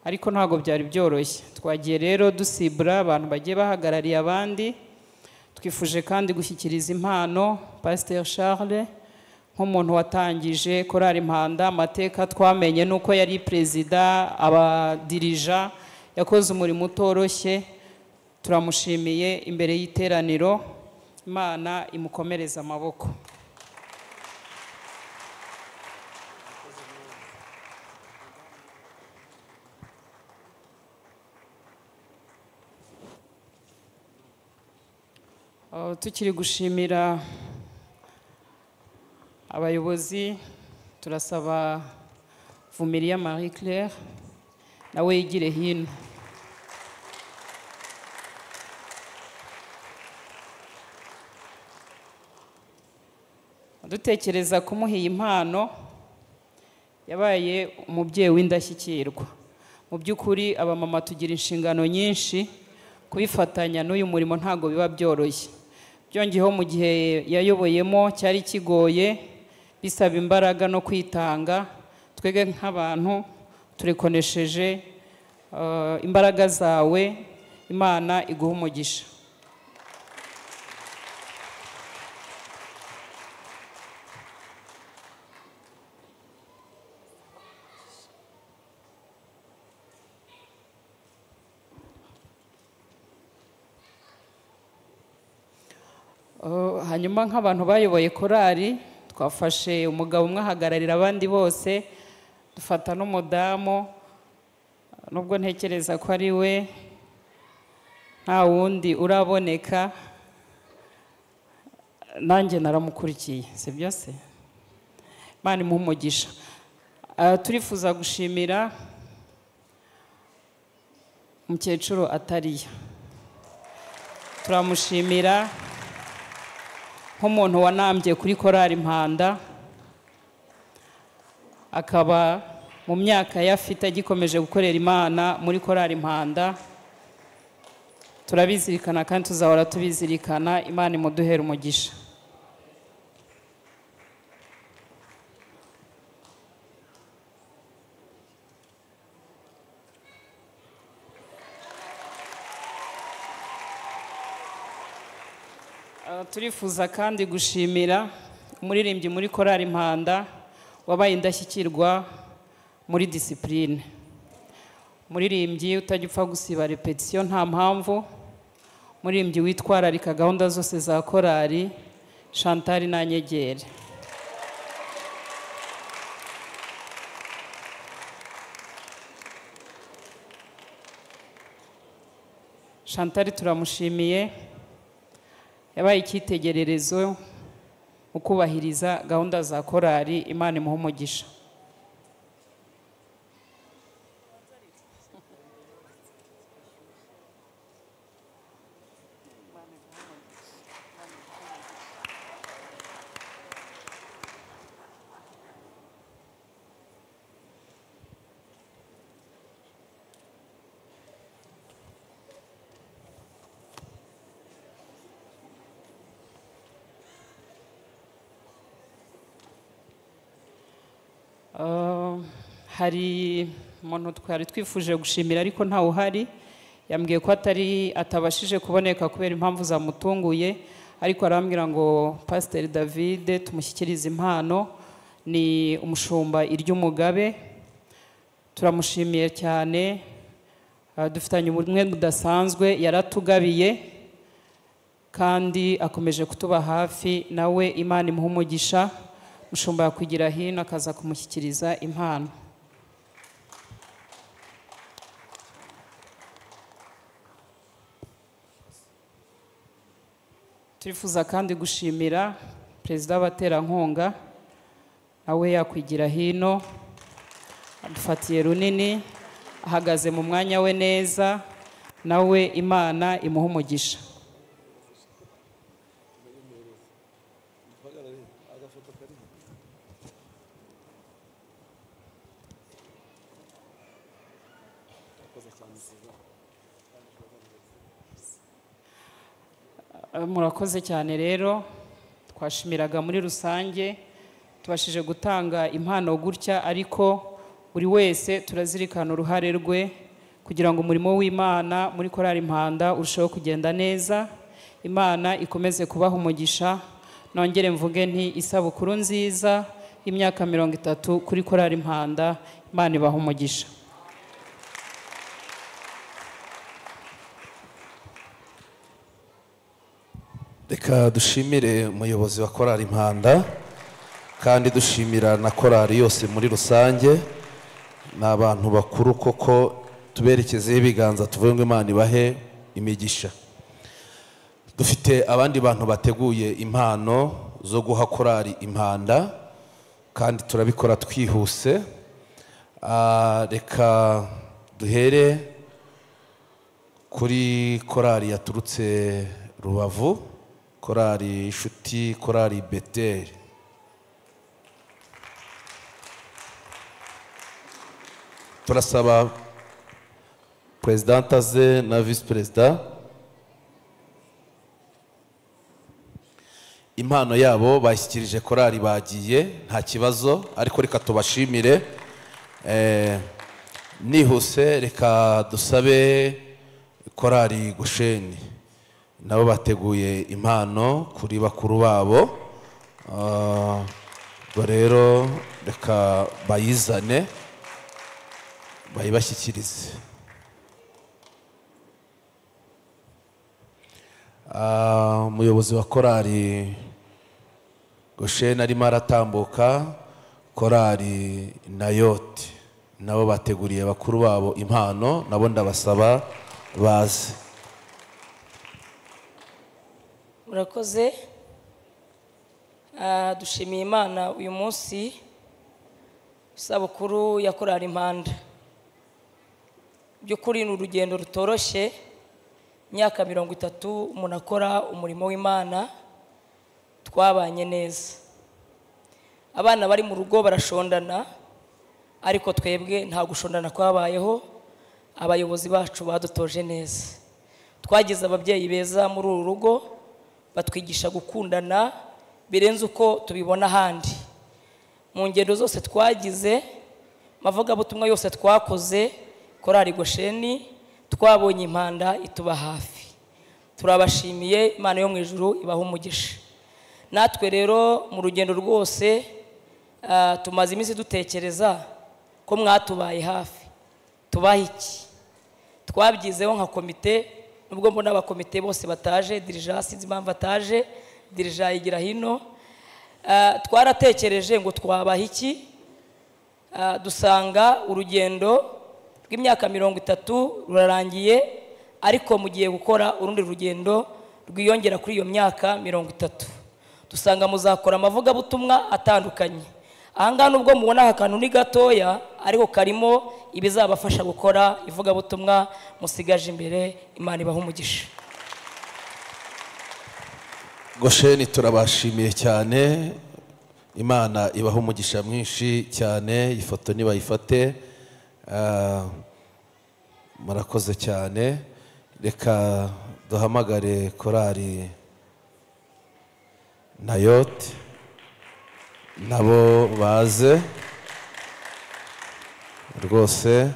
ariko ntabwo byari byoroshye. Twagiye rero dusibura abantu bagiye bahagarariye abandi. Twifuje kandi gushyikiriza impano Pasteur Charles nk'umuntu watangije korali Impanda. Amateka twamenye nuko yari perezida, abadirija, yakoze umurimo utoroshye. Turamushimiye imbere y'iteraniro. Imana imukomereza amaboko. Tukiri gushimira abayobozi, turasaba Vumilia Marie Claire nawe yigire hino. Dutekereza kumuha iyi impano, yabaye umubyeyi w'indashyikirwa. Mu by'ukuri abamama tugira inshingano nyinshi, kubifatanya n'uyu murimo ntago biba byoroshye. Byongeyeho mu gihe yayoboyemo cyari kigoye, bisaba imbaraga no kwitanga. Twege nk'abantu turikonesheje imbaraga zawe. Imana iguha umugisha. Hanyuma nk'abantu bayoboye korali, twafashe umugabo umwe ahagararira abandi bose, dufata n'umudamu, nubwo ntekereza ko ari we nta wundi uraboneka, nanjye naramukurikiye, si byo se? Imana imuhe umugisha. turifuza gushimira umukecuru Atariya. Turamushimira nk'umuntu wanambye kuri korali Impanda, akaba mu myaka yafite agikomeje gukorera Imana muri korali Impanda. Turabizirikana kandi tuzahora tubizirikana. Imana imuduhera umugisha. Turifuza kandi gushimira umuririmbyi muri korali Impanda wabaye indashyikirwa muri disipurine. Umuririmbyi utajya upfa gusiba repetisiyo nta mpamvu, umuririmbyi witwararika gahunda zose za korali, Chantal Nanyegere. Chantal turamushimiye, yabaye icyitegererezo mu kubahiriza gahunda za korali. Imana imuhe umugisha. Hari umuntu twari twifuje gushimira ariko ntawe uhari, yambwiye ko atabashije kuboneka kubera impamvu zamutunguye, ariko arambwira ngo Pasiteri David tumushyikirize impano. Ni umushumba Iry'Umugabe. Turamushimiye cyane, dufitanye ubumwe budasanzwe, yaratugabiye kandi akomeje kutuba hafi. Nawe Imana imuhe umugisha. Mushumba yakwigira hino akaza kumushyikiriza impano. Turifuza kandi gushimira perezida w'abaterankunga, nawe yakwigira hino, adufatiye runini, ahagaze mu mwanya we neza. Nawe Imana imuhe umugisha. Murakoze cyane rero, twashimiraga muri rusange tubashije gutanga impano gutya, ariko buri wese turazirikana uruhare rwe kugira ngo umurimo w'Imana muri korali Impanda urusheho kugenda neza. Imana ikomeze kubaha umugisha. Nongere mvuge nti isabukuru nziza y'imyaka 30 kuri korali Impanda. Imana ibaha umugisha. Reka dushimire umuyobozi wa korali Impanda kandi dushimira na korali yose muri rusange. Ni abantu bakuru koko, tuberekezeho ibiganza tuvuge ngo Imana ibahe imigisha. Dufite abandi bantu bateguye impano zo guha korali Impanda kandi turabikora twihuse. Reka duhere kuri korali yaturutse Rubavu, korali Inshuti, korali Beteli. Turasaba Presidenta ze na Vice President impano yabo bashyikirije korali, bagiye nta kibazo, ariko reka tubashimire. Nihuse reka dusabe korali Gosheni, nabo bateguye impano kuri bakuru babo. Rero reka bayizane bayibashyikirize. Umuyobozi wa korali Gosheni arimo aratambuka, korali Nayoti nabo bateguriye bakuru babo impano, nabo ndabasaba baze. Murakoze. Dushimiye Imana uyu munsi isabukuru ya korali Impanda. By'ukuri ni urugendo rutoroshye, imyaka 30 umuntu akora umurimo w'Imana, twabanye neza. Abana bari mu rugo barashondana, ariko twebwe nta gushondana kwabayeho. Abayobozi bacu badutoje neza, twagize ababyeyi beza muri uru rugo, batwigisha gukundana birenze uko tubibona ahandi. Mu ngendo zose twagize, mavugabutumwa yose twakoze, korali Gosheni twabonye Impanda ituba hafi. Turabashimiye, Imana yo mu ijuru ibaha umugisha. Natwe rero mu rugendo rwose tumaze iminsi dutekereza ko mwatubaye hafi. Tubaha iki? Twabyizeho nka komite, nubwo mbona abakomite bose bataje, dirija sinzi impamvu ataje, dirija yigira hino. Twaratekereje ngo twabaha iki? Dusanga urugendo rw'imyaka 30 rurarangiye, ariko mugiye gukora urundi rugendo rwiyongera kuri iyo myaka 30. Dusanga muzakora amavugabutumwa atandukanye. Ahangaha nubwo mubona akantu ni gatoya, ariko karimo ibizabafasha gukora ivugabutumwa musigaje imbere. Imana ibaha umugisha. Gosheni turabashimiye cyane, Imana ibaha umugisha mwinshi cyane. Ifoto nibayifate, murakoze cyane. Reka duhamagare korali Nayote nabo baze rwose,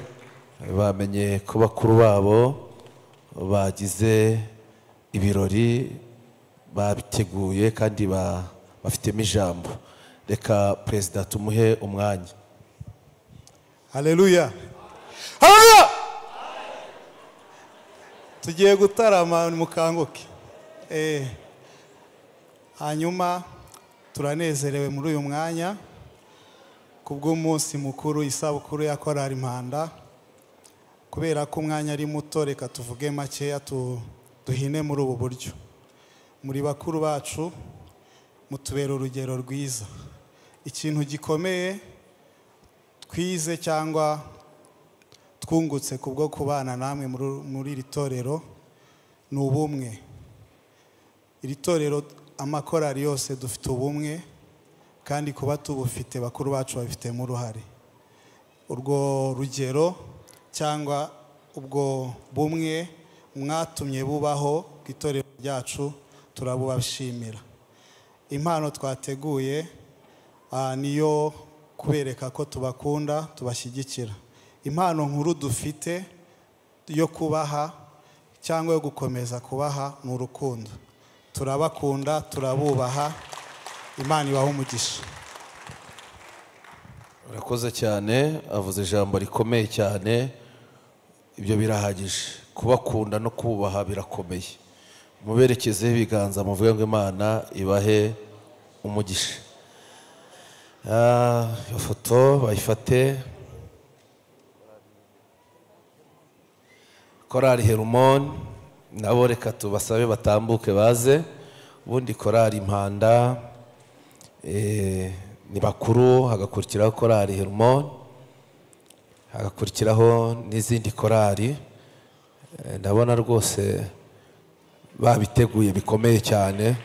bamenye ko bakuru babo bagize ibirori, babiteguye kandi bafitemo ijambo. Reka perezida tumuhe umwanya. Haleluya, haleluya. Tugiye gutarama mukanguke. Hanyuma turanezerewe muri uyu mwanya kubw'umunsi mukuru, isabukuru ya korali Impanda. Kubera ko umwanya ari muto, reka tuvuge makeya, duhine muri ubu buryo. Muri bakuru bacu mutubera urugero rwiza. Ikintu gikomeye twize cyangwa twungutse kubwo kubana namwe muri iri torero ni ubumwe. Iri torero, amakorali yose dufite ubumwe, kandi kuba tubufite bakuru bacu babifitemo uruhare. Urwo rugero cyangwa ubwo bumwe mwatumye bubaho bw'itorero ryacu, turabubashimira. Impano twateguye niyo kubereka ko tubakunda, tubashyigikira. Impano nkuru dufite yo kubaha cyangwa yo gukomeza kubaha ni urukundo. Turabakunda, turabubaha. Imana ibaha umugisha. Urakoze cyane, avuze ijambo rikomeye cyane. Ibyo birahagije, kubakunda no kubaha birakomeye. Muberekezeho ibiganza, muvuge ngo Imana ibahe umugisha. Iyo foto bayifate. Korali Herumon nabo reka tubasabe batambuke baze. Ubundi korali Impanda ni bakuru, hagakurikiraho korali Herumon, hagakurikiraho n'izindi korali. Ndabona rwose babiteguye bikomeye cyane.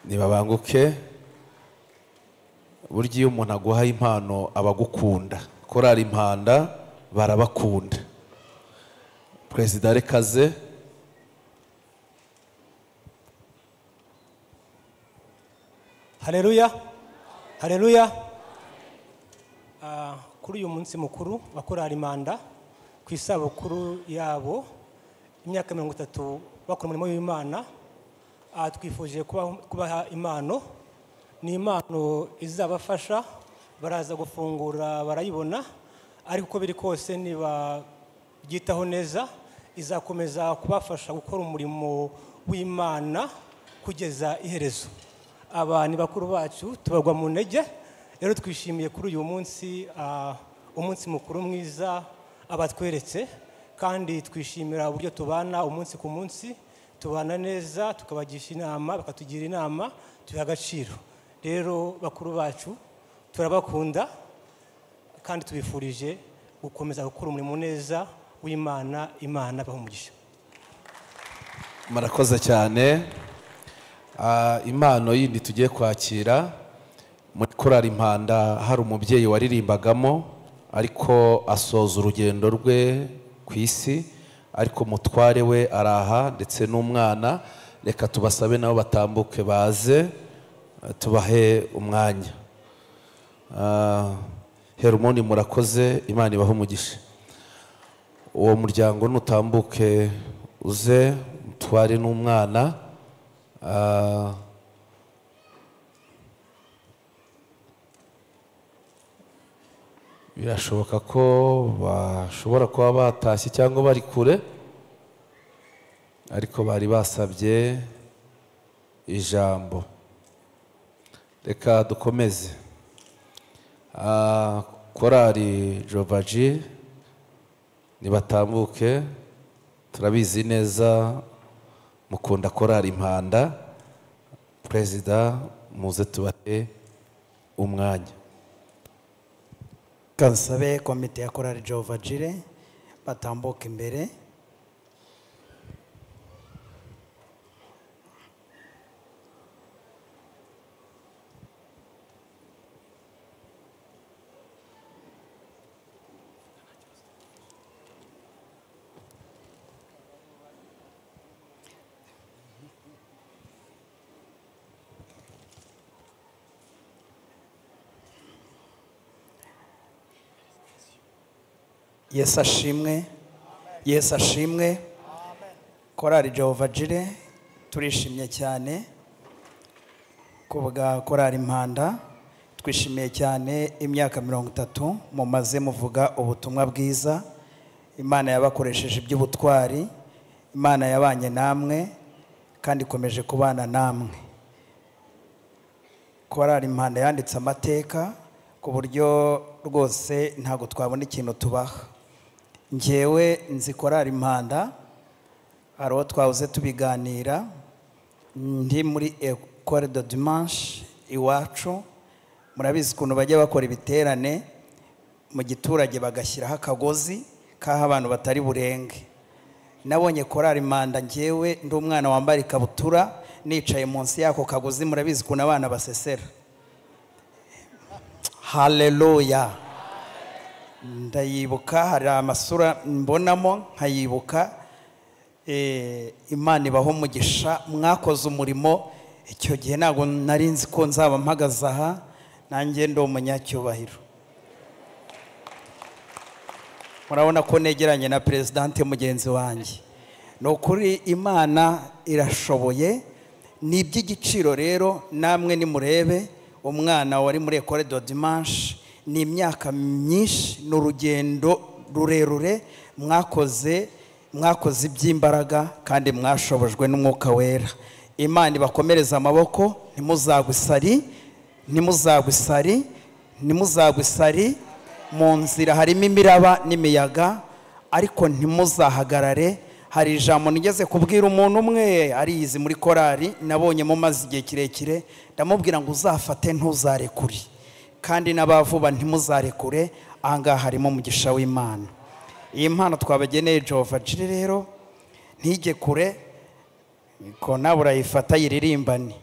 Nibabanguke. Burya iyo umuntu aguha impano abagukunda. Korali Impanda barabakunda. Perezida rekaze. Haleluya, haleluya. Kuri uyu munsi mukuru wa korali Impanda, ku isabukuru yabo imyaka 30 bakora umurimo w'Imana, twifuje kubaha impano. Ni impano izabafasha, baraza gufungura barayibona, ariko uko biri kose niba byitaho neza izakomeza kubafasha gukora umurimo w'Imana kugeza iherezo. Aba ni bakuru bacu, tubagwa mu ntege. Rero twishimiye kuri uyu munsi, umunsi mukuru mwiza abatweretse, kandi twishimira uburyo tubana umunsi ku munsi, tubana neza, tukabagisha inama, bakatugira inama, tuha agaciro. rero bakuru bacu turabakunda kandi tubifurije gukomeza gukora umurimo neza w'Imana. Imana ibahe umugisha. Murakoze cyane. Impano yindi tugiye kwakira muri korali Impanda hari umubyeyi waririmbagamo ariko asoza urugendo rwe ku isi, ariko mutware we araha ndetse n'umwana. Reka tubasabe nabo batambuke baze tubahe umwanya. Herumoni murakoze, Imana ibahe umugisha. Uwo muryango nutambuke uze mutware n'umwana. Birashoboka ko bashobora kuba batashye cyangwa bari kure, ariko bari basabye ijambo. Reka dukomeze. Korali Jovaji nibatambuke, turabizi neza mukunda korali Impanda. Perezida muze tubahe umwanya. Kansabe komite ya korali Jovaji batambuka imbere. Yesu ashimwe. Yesu ashimwe. Korali Jovaji turishimye cyane kuvuga korali Impanda. Twishimiye cyane imyaka 30 mumaze muvuga ubutumwa bwiza. Imana yabakoresheje iby'ubutwari, Imana yabanye namwe kandi ikomeje kubana namwe. Korali Impanda yanditse amateka ku buryo rwose ntago twabona ikintu tubaha. Njyewe nzi korali Impanda, aro twawuze tubiganira, ndi muri Ecole de Dimanche iwacu. Murabizi kuntu bajya bakora ibiterane mu giturage bagashyiraho akagozi kaha abantu batari burenge. Nabonye korali Impanda njyewe ndi umwana wambara ikabutura nicaye munsi yako kagozi. Murabizi kuntu abana basesera. Haleluya. Ndayibuka, hari amasura mbonamo nkayibuka. Imana ibaho umugisha, mwakoze umurimo. Icyo gihe ntabwo nari nzi ko nzaba mpagaze aha, nanjye ndi umunyacyubahiro. Murabona ko negeranye na presidente mugenzi wanjye. Ni ukuri Imana irashoboye, ni iby'igiciro rero. Namwe nimurebe umwana wari muri Ecole de Dimanche, ni imyaka myinshi, n'urugendo rurerure mwakoze iby'imbaraga kandi mwashobojwe n'Umwuka Wera. Imana ibakomereza amaboko, ntimuzagwisari. Mu nzira harimo imiraba n'imiyaga, ariko ntimuzahagarare. Hari ijambo nigeze kubwira umuntu umwe ariyizi muri korali, nabonye mu mazi igihe kirekire, ndamubwira ngo uzafate ntuzarekure, kandi n'abavuba ntimuzarekure. Ahangaha harimo umugisha w'Imana. Iyi mpano twabageneye Jovaji rero ntijye kure, ko nawe urayifata yiririmbane.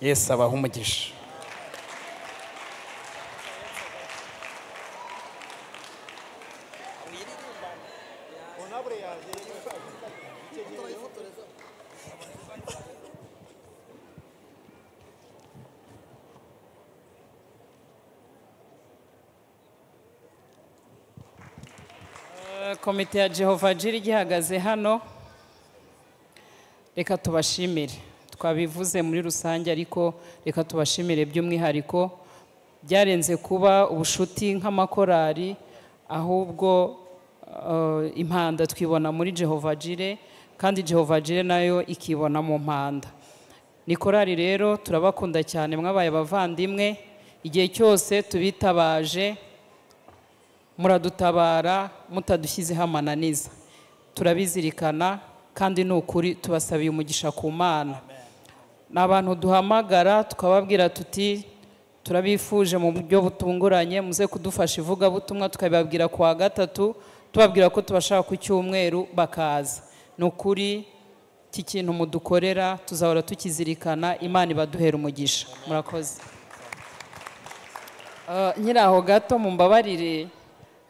Yesu abaha umugisha. Komite ya Jovaji gihagaze hano, reka tubashimire. Twabivuze muri rusange, ariko reka tubashimire by'umwihariko. Byarenze kuba ubushuti nk'amakorali, ahubwo Impanda twibona muri Jovaji, kandi Jovaji nayo ikibona mu Impanda. Ni korali rero turabakunda cyane, mwabaye abavandimwe. Igihe cyose tubitabaje muradutabara, mutadushyizeho amananiza. Turabizirikana kandi ni ukuri tubasabiye umugisha ku Mana. ni abantu duhamagara tukababwira tuti turabifuje mu buryo butunguranye muze kudufasha ivugabutumwa, tukabibabwira ku wa gatatu tubabwira ko tubashaka ku cyumweru bakaza. Ni ukuri iki kintu mudukorera tuzahora tukizirikana, Imana ibaduhera umugisha. Murakoze. Nyiri aho gato mumbabarire,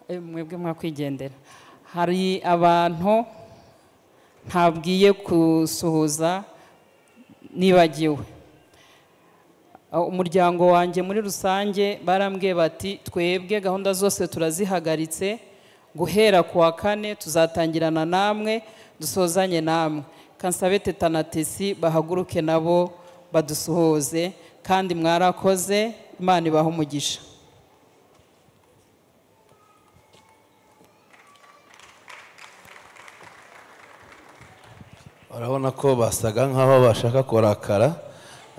mwebwe mwakwigendera, hari abantu ntabwiye gusuhuza nibagiwe. Umuryango wanjye muri rusange barambwiye bati twebwe gahunda zose turazihagaritse, guhera ku wa 4 tuzatangirana namwe dusozanye namwe. Kansabe Teta na Tesi bahaguruke nabo badusuhuze, kandi mwarakoze, Imana ibahe umugisha. Urabona ko basaga nkaho bashaka kurakara,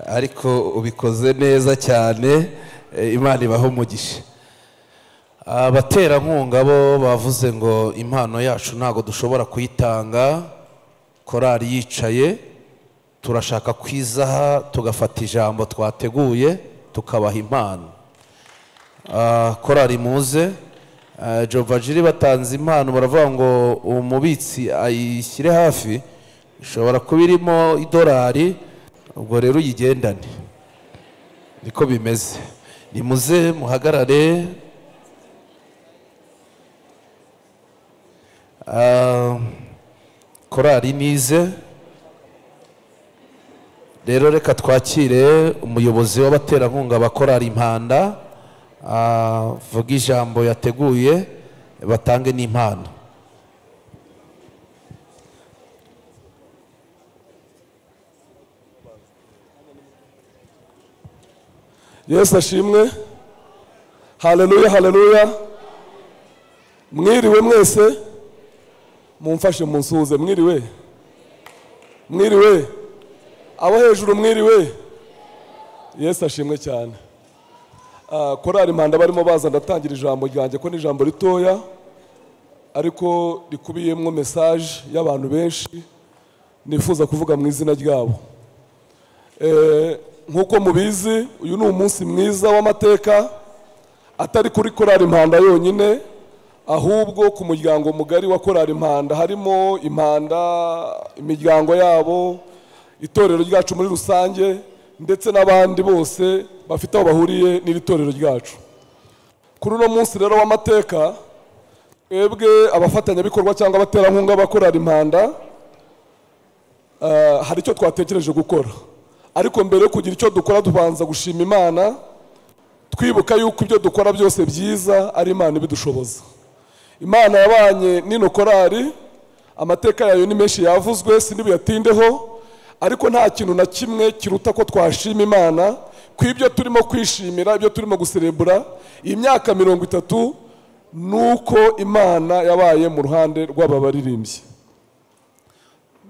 ariko ubikoze neza cyane, Imana ibahe umugisha. Abaterankunga bo bavuze ngo impano yacu ntago dushobora kuyitanga, korari yicaye, turashaka kwizaha tugafata ijambo twateguye tukabaha impano. Korari muze, Jehova Jiri batanze impano, baravuga ngo umubitsi ayishyire hafi, ishobora kuba irimo $1, ubwo rero uyigendane, niko bimeze. Nimuze muhagarare. Korari nize rero, reka twakire umuyobozi w'abaterankunga ba Korari Impanda vuga ijambo yateguye, batange n'impano. Yesu ashimwe. Haleluya, haleluya. Mwiriwe mwese, mumfashe munsuhuze. Mwiriwe, mwiriwe, abo hejuru mwiriwe. Yesu ashimwe cyane. Korari Impanda barimo baza, ndatangira ijambo ryanjye ko ni ijambo ritoya ariko rikubiyemo message y'abantu benshi nifuza kuvuga mu izina ryabo. Nkuko mubizi, uyu ni umunsi mwiza w'amateka, atari kuri Korari Impanda yonyine, ahubwo ku muryango mugari wa Korari Impanda, harimo Impanda, imiryango yabo, itorero ryacu muri rusange, ndetse n'abandi bose bafite aho bahuriye n'iri torero ryacu. Kuri uno munsi rero w'amateka, twebwe abafatanyabikorwa cyangwa abaterankunga ba Korari Impanda, hari icyo twatekereje gukora. Ariko mbere yo kugira icyo dukora, tubanza gushima Imana, twibuka yuko ibyo dukora byose byiza ari Imana ibidushoboza. Imana yabanye n'ino korari, amateka yayo ni menshi yavuzwe, sinibuyatindeho, ariko nta kintu na kimwe kiruta ko twashima Imana ku ibyo turimo kwishimira, ibyo turimo guserebura iyi myaka 30, nuko Imana yabaye mu ruhande rw'ababaririmbyi.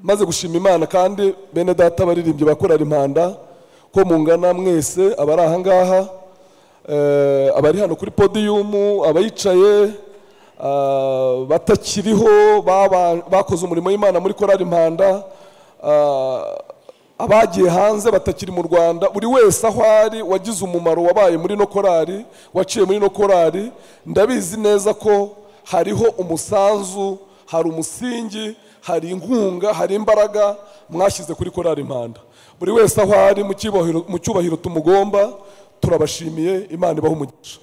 Maze gushima Imana kandi bene data baririmbye ba Korari Impanda ko mungana mwese, abari aha ngaha, abari hano kuri podium, abayicaye, batakiriho, bakoze umurimo w'Imana muri Korari Impanda, abagiye hanze batakiri mu Rwanda, buri wese aho ari wagize umumaro, wabaye muri no korari, waciye muri no korari, ndabizi neza ko hariho umusanzu, hari umusingi, hari inkunga, hari imbaraga mwashyize kuri Korari Impanda. Buri wese aho ari mu cyubahiro tumugomba, turabashimiye, Imana ibahe umugisha.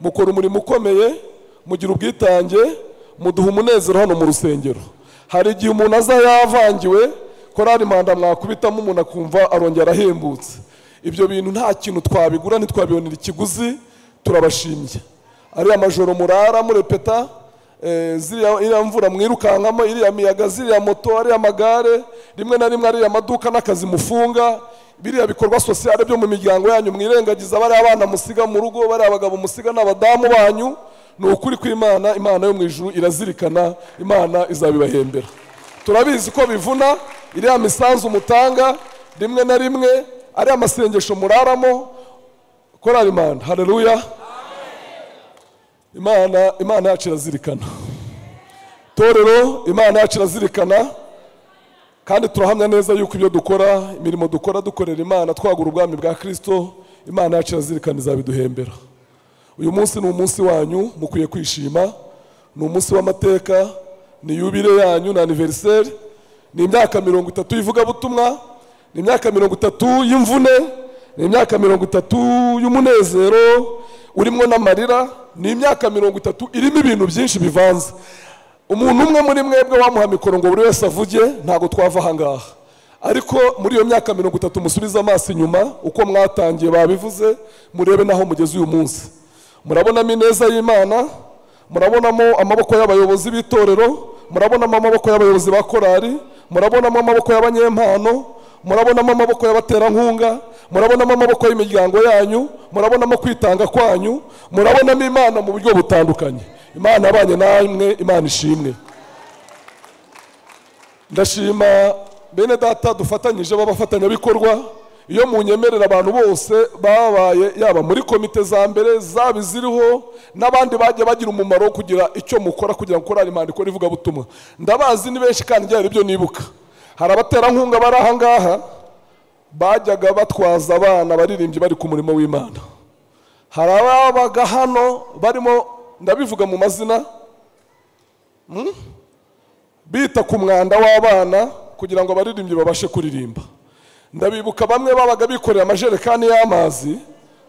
Mukora umurimo ukomeye, mugira ubwitange, muduha umunezero hano mu rusengero. Hari igihe umuntu aza yavangiwe, Korari Impanda mwakubitamo umuntu akumva arongera ahembutse. Ibyo bintu nta kintu twabigura, ntitwabibonera ikiguzi, turabashimye. Ari amajoro murara murepeta, iriya mvura mwirukankamo, iriya miyaga, ziriya moto, ariya magare, rimwe na rimwe ariya maduka n'akazi mufunga, biriya bikorwa sosiyale byo mu miryango yanyu mwirengagiza, bari abana musiga mu rugo, bari abagabo musiga n'abadamu banyu, ni ukuri kw'Imana, Imana yo mu ijuru irazirikana, Imana izabibahembera. Turabizi ko bivuna, iriya misanzu mutanga, rimwe na rimwe, ariya masengesho muraramo, Korari Impanda, haleluya. Imana yacu irazirikana. Torero, Imana yacu irazirikana. kandi turahamya neza yuko ibyo dukora, imirimo dukora dukorera Imana twagura ubwami bwa Kristo, Imana yacu irazirikana izabiduhembera. Uyu munsi ni umunsi wanyu, mukwiye kwishima, ni umunsi w'amateka, ni yubile yanyu na anniversaire, ni imyaka 30 y'ivugabutumwa, ni imyaka 30 y'imvune, ni imyaka 30 y'umunezero urimo n'amarira, ni imyaka 30 irimo ibintu byinshi bivanze. Umuntu umwe muri mwebwe wamuha mikoro ngo buri wese avuge, ntago twava ahangaha. Ariko muri iyo myaka 30 musubiza amaso inyuma uko mwatangiye babivuze, murebe naho mugeze uyu munsi. Murabonamo ineza y'Imana, murabonamo amaboko y'abayobozi b'itorero, murabonamo amaboko y'abayobozi ba korali, murabonamo amaboko y'abanyempano, murabonamo amaboko y'abaterankunga, murabonamo amaboko y'imiryango yanyu, murabonamo kwitanga kwanyu, murabonamo Imana mu buryo butandukanye. Imana abanye namwe, Imana ishimwe. Ndashima bene data dufatanyije b'abafatanyabikorwa, iyo munyemerera abantu bose babaye yaba muri komite za mbere zabiziriho n'abandi bagiye bagira umumaro kugira icyo mukora kugira ngo korali Impanda ikora ivugabutumwa. Ndabazi ni benshi kandi byari byo nibuka. Hari abaterankunga bari ahangaha bajyaga batwaza abana baririmbyi bari ku murimo w'Imana. Hari ababaga hano barimo, ndabivuga mu mazina, bita ku mwanda w'abana kugira ngo abaririmbyi babashe kuririmba. Ndabibuka bamwe babaga bikorera amajerekani y'amazi,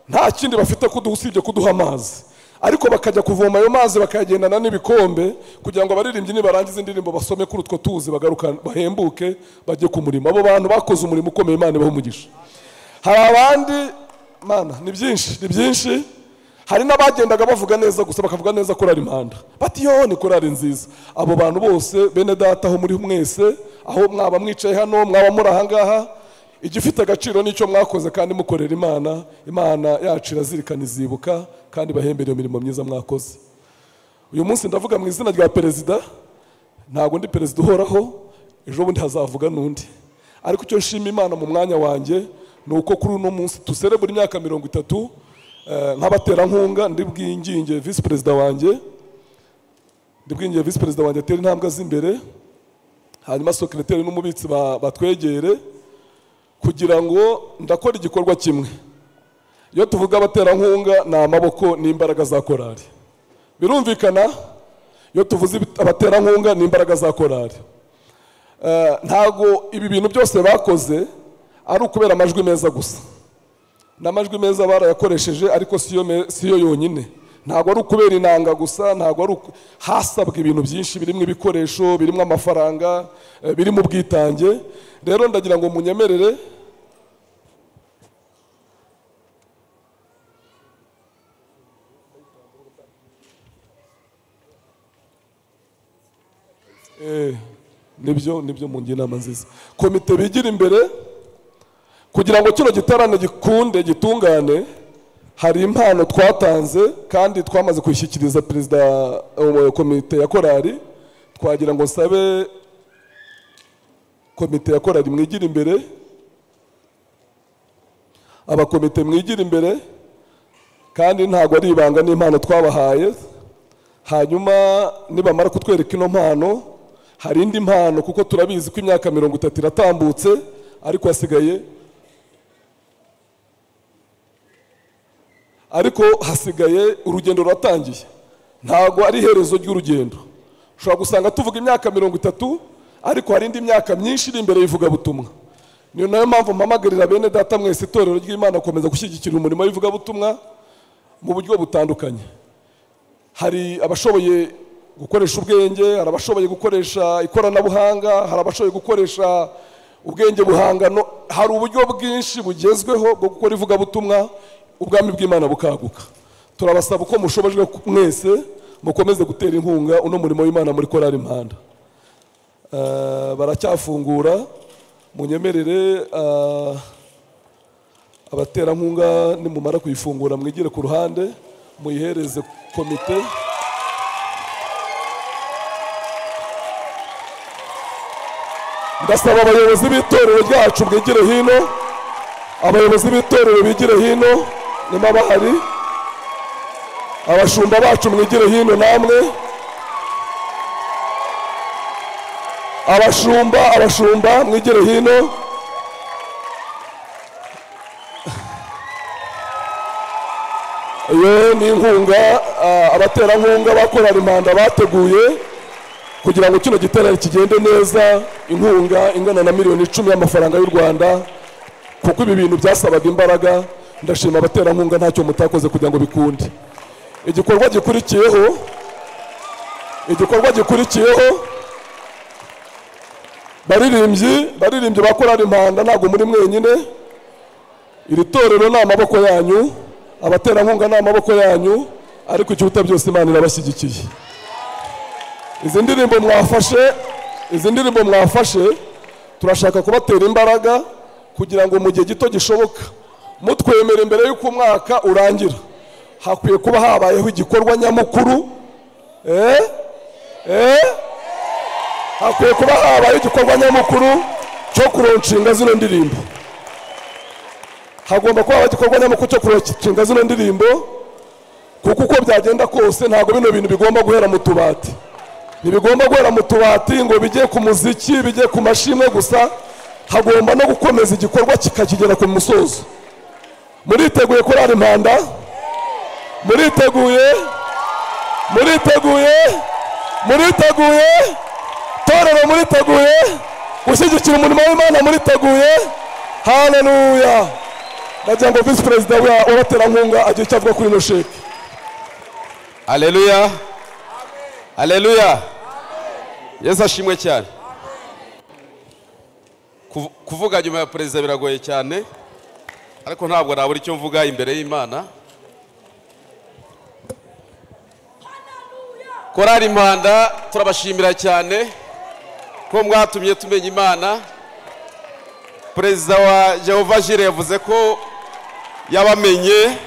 nta kindi bafite usibye kuduha amazi, ariko bakajya kuvoma ayo mazi bakayagendana n'ibikombe kugira ngo abaririmbyi nibarangiza indirimbo basome kuri utwo tuzi bagaruka bahembuke bajye ku murimo. Abo bantu bakoze umurimo ukomeye, Imana ibahe umugisha. Hari abandi, Mana ni byinshi, hari n'abagendaga bavuga neza gusa bakavuga neza korali Impanda, bati yo ni korali nziza. Abo bantu bose bene data aho muri mwese, aho mwaba mwicaye hano, mwaba muri ahangaha, igifite agaciro n'icyo mwakoze kandi mukorera Imana, Imana yacu irazirikana izibuka kandi bahembere imirimo myiza mwakoze. Uyu munsi ndavuga mu izina rya perezida, ntago ndi perezida uhoraho, ejo bundi hazavuga n'undi, ariko icyo nshima Imana mu mwanya wanjye ni uko kuri uno munsi tuserebura imyaka 30 nk'abaterankunga. Ndibwinginge vice perezida wanjye, atera intambwe z'imbere, hanyuma secretary n'umubitsi batwegere kugira ngo ndakora igikorwa kimwe. Iyo tuvuga abaterankunga ni amaboko n'imbaraga za korali, birumvikana. Iyo tuvuze abaterankunga ni imbaraga za korali. Ntago ibi bintu byose bakoze ari ukubera amajwi meza gusa, n'amajwi meza barayakoresheje, ariko siyo yonyine. Ntago ari ukubera inanga gusa, ntago ari hasabwa ibintu byinshi, birimo ibikoresho, birimo amafaranga, birimo ubwitange. Rero ndagira ngo munyemerere nibyo mu inama nziza. Komite bigira imbere kugira ngo kino gitarane gikunde gitungane. Hari impano twatanze kandi twamaze kwishyikiriza perezida wa komite ya korali. Twagira ngo nsabe komite ya korali mwigira imbere, abakomite mwigira imbere, kandi ntago ari ibanga n'impano twabahaye. Hanyuma nibamara kutwereka ino mpano, hari indi mpano, kuko turabizi ko imyaka 30 iratambutse, ariko hasigaye urugendo ruratangiye. Ntago ari iherezo ry'urugendo. Ushobora gusanga tuvuga imyaka 30, ariko hari indi myaka myinshi iri imbere y'ivugabutumwa. Niyo nayo mpamvu mpamagarira bene data mwese itorero ry'Imana gukomeza gushyigikira umurimo w'ivugabutumwa mu buryo butandukanye. Hari abashoboye gukoresha ubwenge, hari abashoboye gukoresha ikoranabuhanga, hari abashoboye gukoresha ubwenge buhangano. Hari uburyo bwinshi bugezweho bwo gukora ivugabutumwa, ubwami bw'Imana bukaguka. Turabasaba uko mushobojwe mwese mukomeze gutera inkunga uno murimo w'Imana muri korali Impanda. Baracyafungura, munyemerere abaterankunga nimumara kuyifungura mwigire ku ruhande muyihereze komite. Ndasaba abayobozi b'itorero ryacu mwigire hino, abayobozi b'itorero bigire hino nima bahari, abashumba bacu mwigire hino namwe. abashumba mwigire hino. Iyo ni inkunga abaterankunga ba korali Impanda bateguye kugira ngo kino giterane kigende neza, inkunga ingana na miliyoni 10 y'amafaranga y'u Rwanda, kuko ibi bintu byasabaga imbaraga. Ndashima abaterankunga ntacyo mutakoze kugira ngo bikunde. Igikorwa gikurikiyeho baririmbyi ba korali Impanda ntabwo muri mwenyine. Iri torero ni amaboko yanyu, abaterankunga ni amaboko yanyu, ariko ikiruta byose Imana irabashyigikiye. Izi ndirimbo mwafashe turashaka kubatera imbaraga kugira ngo mu gihe gito gishoboka mutwemere imbere y'uko umwaka urangira hakwiye kuba habayeho igikorwa nyamukuru. Hakwiye kuba habayeho igikorwa nyamukuru cyo kuronshinga zino ndirimbo. Hagomba kuba habayeho igikorwa nyamukuru cyo kuronshinga zino ndirimbo, kuko uko byagenda kose ntabwo bino bintu bigomba guhera mu tubati. Ntibigomba guhera mu tubati ngo bijye ku muziki, bijye ku mashimwe gusa. Hagomba no gukomeza igikorwa kikakigera ku musozo. Muriteguye korali Impanda? Muriteguye torero, muriteguye gushyigikira umurimo w'Imana, muriteguye? Haleluya. Ndagira ngo Vice President w'abaterankunga agiye cyavuga kuri ino sheke. Haleluya, haleluya. Yesu ashimwe cyane. Kuvuga nyuma ya perezida biragoye cyane, ariko ntabwo nabura icyo mvuga imbere y'Imana. Korali Impanda turabashimira cyane ko mwatumye tumenya Imana. Perezida wa Jehova Jire yavuze ko yabamenye.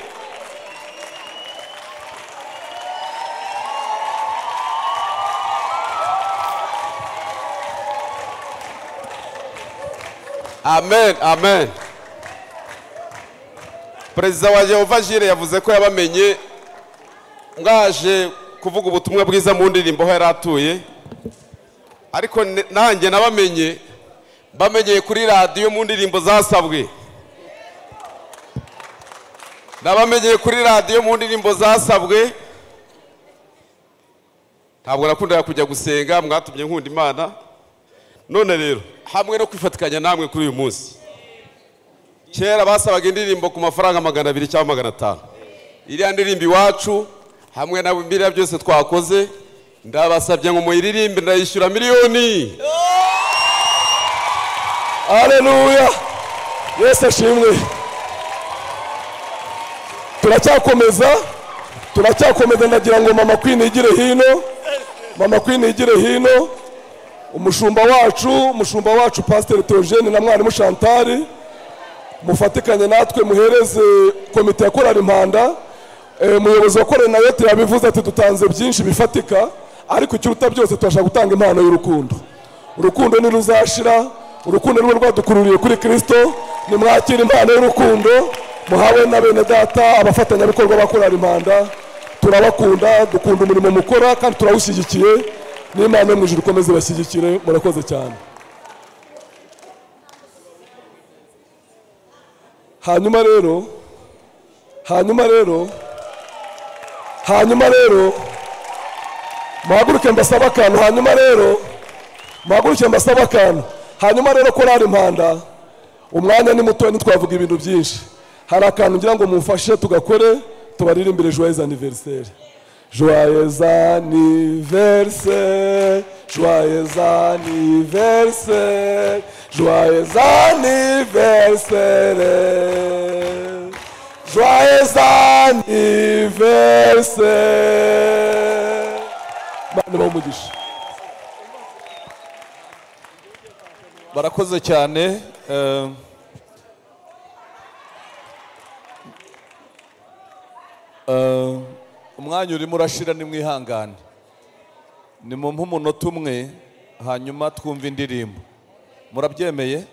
Amen, amen. Perezida wa Jehova Jire yavuze ko yabamenye mwaje kuvuga ubutumwa bwiza mu ndirimbo aho yaratuye, ariko nanjye nabamenye bamenyeye kuri radio mu ndirimbo zasabwe. Nabamenyeye kuri radio mu ndirimbo zasabwe. Ntabwo nakundaga kujya gusenga, mwatumye nkunda Imana. None rero hamwe no kwifatikanya namwe kuri uyu munsi. Kera basabaga indirimbo ku mafaranga 200 cyangwa 500. Iriya ndirimbo iwacu hamwe na biriya byose twakoze, ndabasabye ngo muyiririmbe ndayishyura miliyoni. Haleluya. Yesu ashimwe. Turacyakomeza ndagira ngo Mama Queen igire hino. Umushumba wacu Pastor Theogene na mwarimu Chantal mufatikanye natwe muhereze komite ya korali Impanda. Umuyobozi wa korali nayo yabivuze ati dutanze byinshi bifatika, ariko ikiruta byose turashaka gutanga impano y'urukundo. Urukundo ni ruzashira, urukundo rwo rwadukururiye kuri Kristo. Nimwakira impano y'urukundo muhawe na bene data abafatanyabikorwa ba korali Impanda. Turabakunda, dukunda umurimo mukora kandi turawushyigikiye. N'Imana mu ijuru komeze bashyigikire. Murakoze cyane. Hanyuma rero muhaguruke mbasaba akantu. Hanyuma rero korali Impanda umwanya ni muto ntitwavuga ibintu byinshi. Hari akantu ngira ngo mumfashe tugakore, tubaririmbire joyeux anniversaire. Joyeux anniversaire, joyeux anniversaire, joyeux anniversaire, joyeux anniversaire. Mane bamugisha. Barakoze cyane. Umwanya urimo urashira, ni mwihangane, ni mu umunota umwe hanyuma twumva indirimbo. Murabyemeye?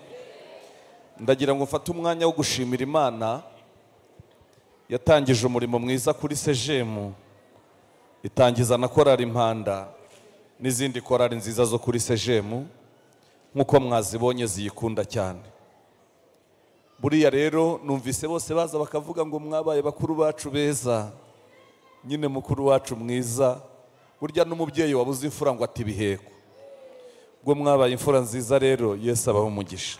Ndagira ngo mfate umwanya wo gushimira Imana yatangije umurimo mwiza kuri Sejemu, itangiza na korali Impanda n'izindi korali nziza zo kuri Sejemu. nk'uko mwazibonye ziyikunda cyane. Buriya rero numvise bose baza bakavuga ngo mwabaye bakuru bacu beza, nyine mukuru wacu mwiza, burya n'umubyeyi wabuze imfura ngo ati biheko. Ubwo mwabaye imfura nziza rero, Yesu abahe umugisha.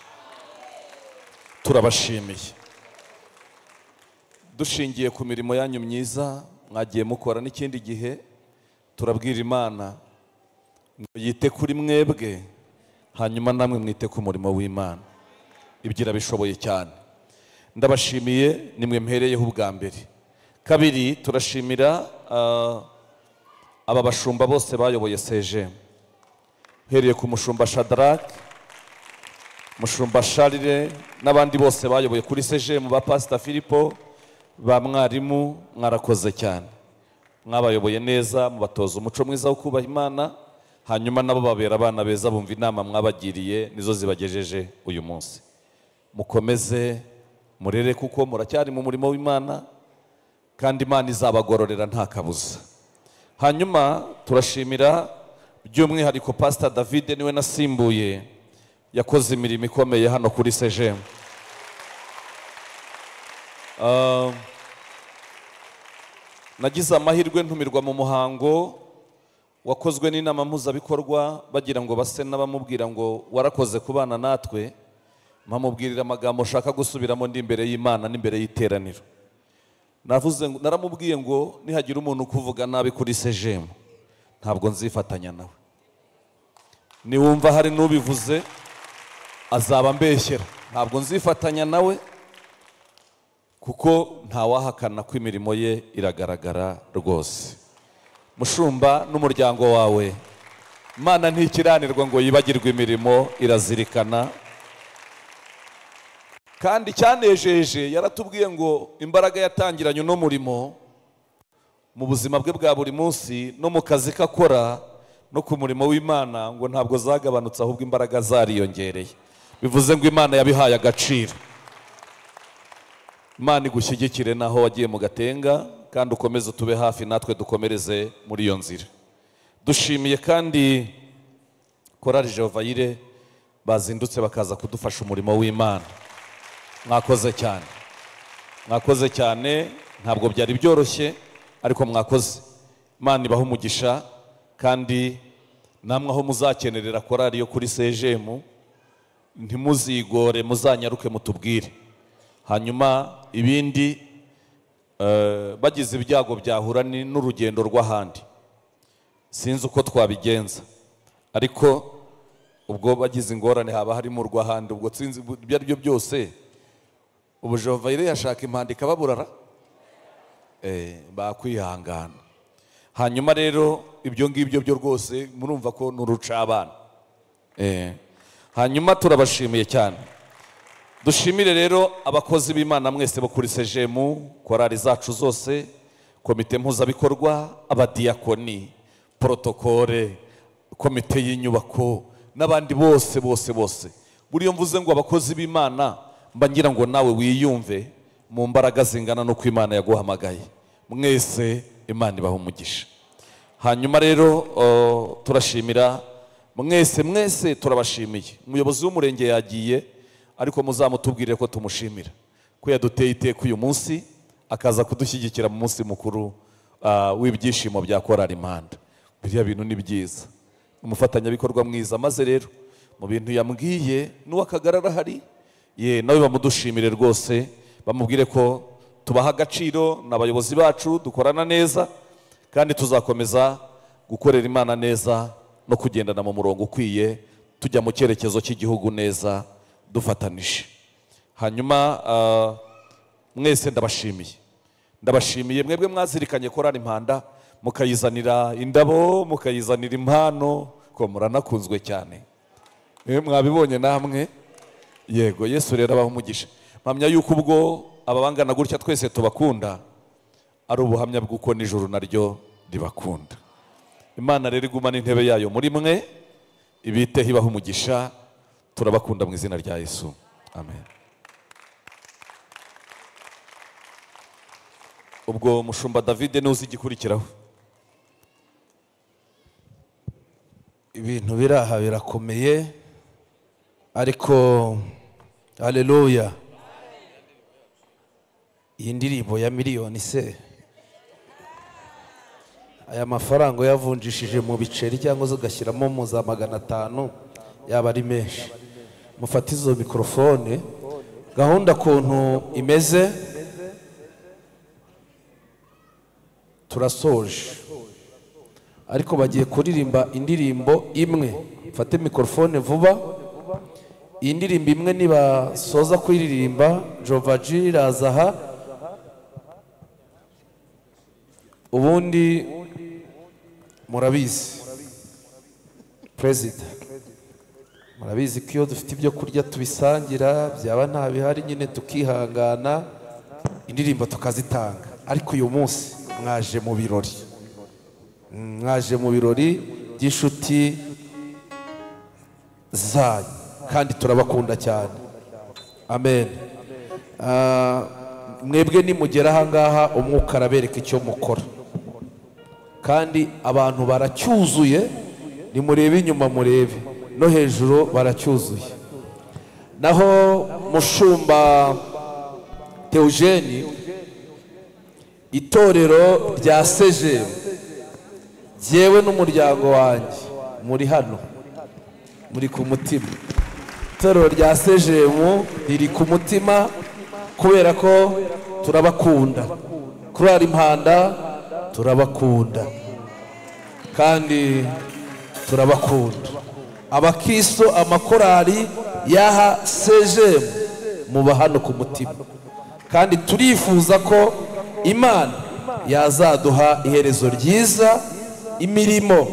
Turabashimiye. Dushingiye ku mirimo yanyu myiza mwagiye mukora, n'ikindi gihe turabwira Imana ngo yite kuri mwebwe, hanyuma namwe mwite ku murimo w'Imana. Ibyo irabishoboye cyane. Ndabashimiye, nimwe mpereyeho ubwa mbere. Kabiri, turashimira aba bashumba bose bayoboye CGM, uhereye ku mushumba Shadrach, mushumba Charles n'abandi bose bayoboye kuri CGM, ba Pastor Filipo, ba mwarimu, mwarakoze cyane. Mwabayoboye neza, mubatoza umuco mwiza wo kubaha Imana, hanyuma nabo babera abana beza, bumva inama mwabagiriye nizo zibagejeje uyu munsi. Mukomeze murere kuko muracyari mu murimo w'Imana, kandi Imana izabagororera nta kabuza. Hanyuma turashimira by'umwihariko Pastor David, niwe nasimbuye, yakoze imirimo ikomeye hano kuri CGM. Nagize amahirwe ntumirwa mu muhango wakozwe n'inama mpuzabikorwa, bagira ngo base n'abamubwira ngo warakoze kubana natwe, mpamubwirira amagambo ushaka gusubiramo ndi imbere y'Imana n'imbere y'iteraniro. Naramubwiye ngo nihagira umuntu kuvuga nabi kuri CGM ntabwo nzifatanya nawe. Niwumva hari n'ubivuze azaba mbeshyera, ntabwo nzifatanya nawe, kuko ntawahakana ko imirimo ye iragaragara rwose. Mushumba n'umuryango wawe, Imana ntikiranirwa ngo yibagirwe imirimo, irazirikana. Kandi cyanejeje, yaratubwiye ngo imbaraga yatangiranye uno murimo mu buzima bwe bwa buri munsi no mu kazi kakora no ku murimo w'Imana, ngo ntabwo zagabanutse, ahubwo imbaraga zariyongereye. Bivuze ngo Imana yabihaye agaciro. Imana igushyigikire naho wagiye mu gatenga, kandi ukomeze tube hafi, natwe dukomereze muri iyo nzira. Dushimiye kandi Korali Jehova bazindutse bakaza kudufasha umurimo w'Imana. Mwakoze cyane, mwakoze cyane, ntabwo byari byoroshye ariko mwakoze. Imana ibahe umugisha, kandi namwe aho muzakenerera korali yo kuri CGM ntimuzigore, muzanyaruke mutubwire. Hanyuma ibindi bagize ibyago byahura n'urugendo rw'ahandi, sinzi uko twabigenza, ariko ubwo bagize ingorane haba harimo urw'ahandi, ubwo sinzi ibyo ari byo byose. Ubu Jehova yashaka impanda ikababurara, bakwihangana. Hanyuma rero ibyo ngibyo byo rwose murumva ko n'urucabana. Hanyuma turabashimiye cyane. Dushimire rero abakozi b'Imana mwese bo kuri CGM, korali zacu zose, komite mpuzabikorwa, abadiyakoni, protokole, komite y'inyubako, n'abandi bose bose bose. Buriyo mvuze ngo abakozi b'Imana, mba ngira ngo nawe wiyumve mu mbaraga zingana n'uko Imana yaguhamagaye. Mwese Imana ibahe umugisha. Hanyuma rero turashimira mwese turabashimiye. Umuyobozi w'umurenge yagiye, ariko muzamutubwire ko tumushimira ko yaduteye iteka uyu munsi, akaza kudushyigikira mu munsi mukuru w'ibyishimo bya Korali Impanda. Biriya bintu ni byiza, umufatanyabikorwa mwiza. Maze rero mu bintu yambwiye n'uwakagarara hari, nawe bamudushimire rwose, bamubwire ko tubaha agaciro, n'abayobozi bacu dukorana neza, kandi tuzakomeza gukorera Imana neza no kugendana mu murongo ukwiye, tujya mu cyerekezo cy'igihugu neza dufatanije. Hanyuma mwese ndabashimiye mwebwe mwazirikanye Korali Impanda, mukayizanira indabo, mukayizanira impano, ko muranakunzwe cyane. Mwabibonye namwe. Yego, Yesu rero abaha umugisha. Mpamya yuko ubwo ababangana gutya twese tubakunda, ari ubuhamya bw'uko n'ijuru naryo ribakunda. Imana rero igumana intebe yayo muri mwe, ibiteho ibaha umugisha. Turabakunda mu izina rya Yesu, amen. Ubwo mushumba David niwe uzi igikurikiraho. Ibintu biraha birakomeye, ariko haleluya, iyi ndirimbo ya miliyoni se, aya mafaranga yavunjishije mu biceri cyangwa ugashyiramo mu za 500 yaba ari menshi. Mufate izo mikorofone, gahunda kuntu imeze, turasoje ariko bagiye kuririmba indirimbo imwe. Mfate mikorofone vuba, iyi ndirimbo imwe nibasoza kuyiririmba Jovaji iraza aha, ubundi murabizi perezida, murabizi ko iyo dufite ibyo kurya tubisangira, byaba nta bihari nyine tukihangana indirimbo tukazitanga. Ariko uyu munsi mwaje mu birori, mwaje mu birori by'inshuti zanyu kandi turabakunda cyane. Amen. Mwebwe nimugera aha ngaha umwuka arabereka icyo mukora, kandi abantu baracyuzuye. Nimurebe inyuma, murebe no hejuru, baracyuzuye. Naho mushumba Theogene, itorero rya Seje, jyewe n'umuryango wanjye muri hano, muri ku mutima. Itorero rya Sejemu riri ku mutima kubera ko turabakunda. Korali Impanda turabakunda kandi turabakunda. Abakristo, amakorali yaha Sejemu muba hano ku mutima, kandi turifuza ko Imana yazaduha iherezo ryiza, imirimo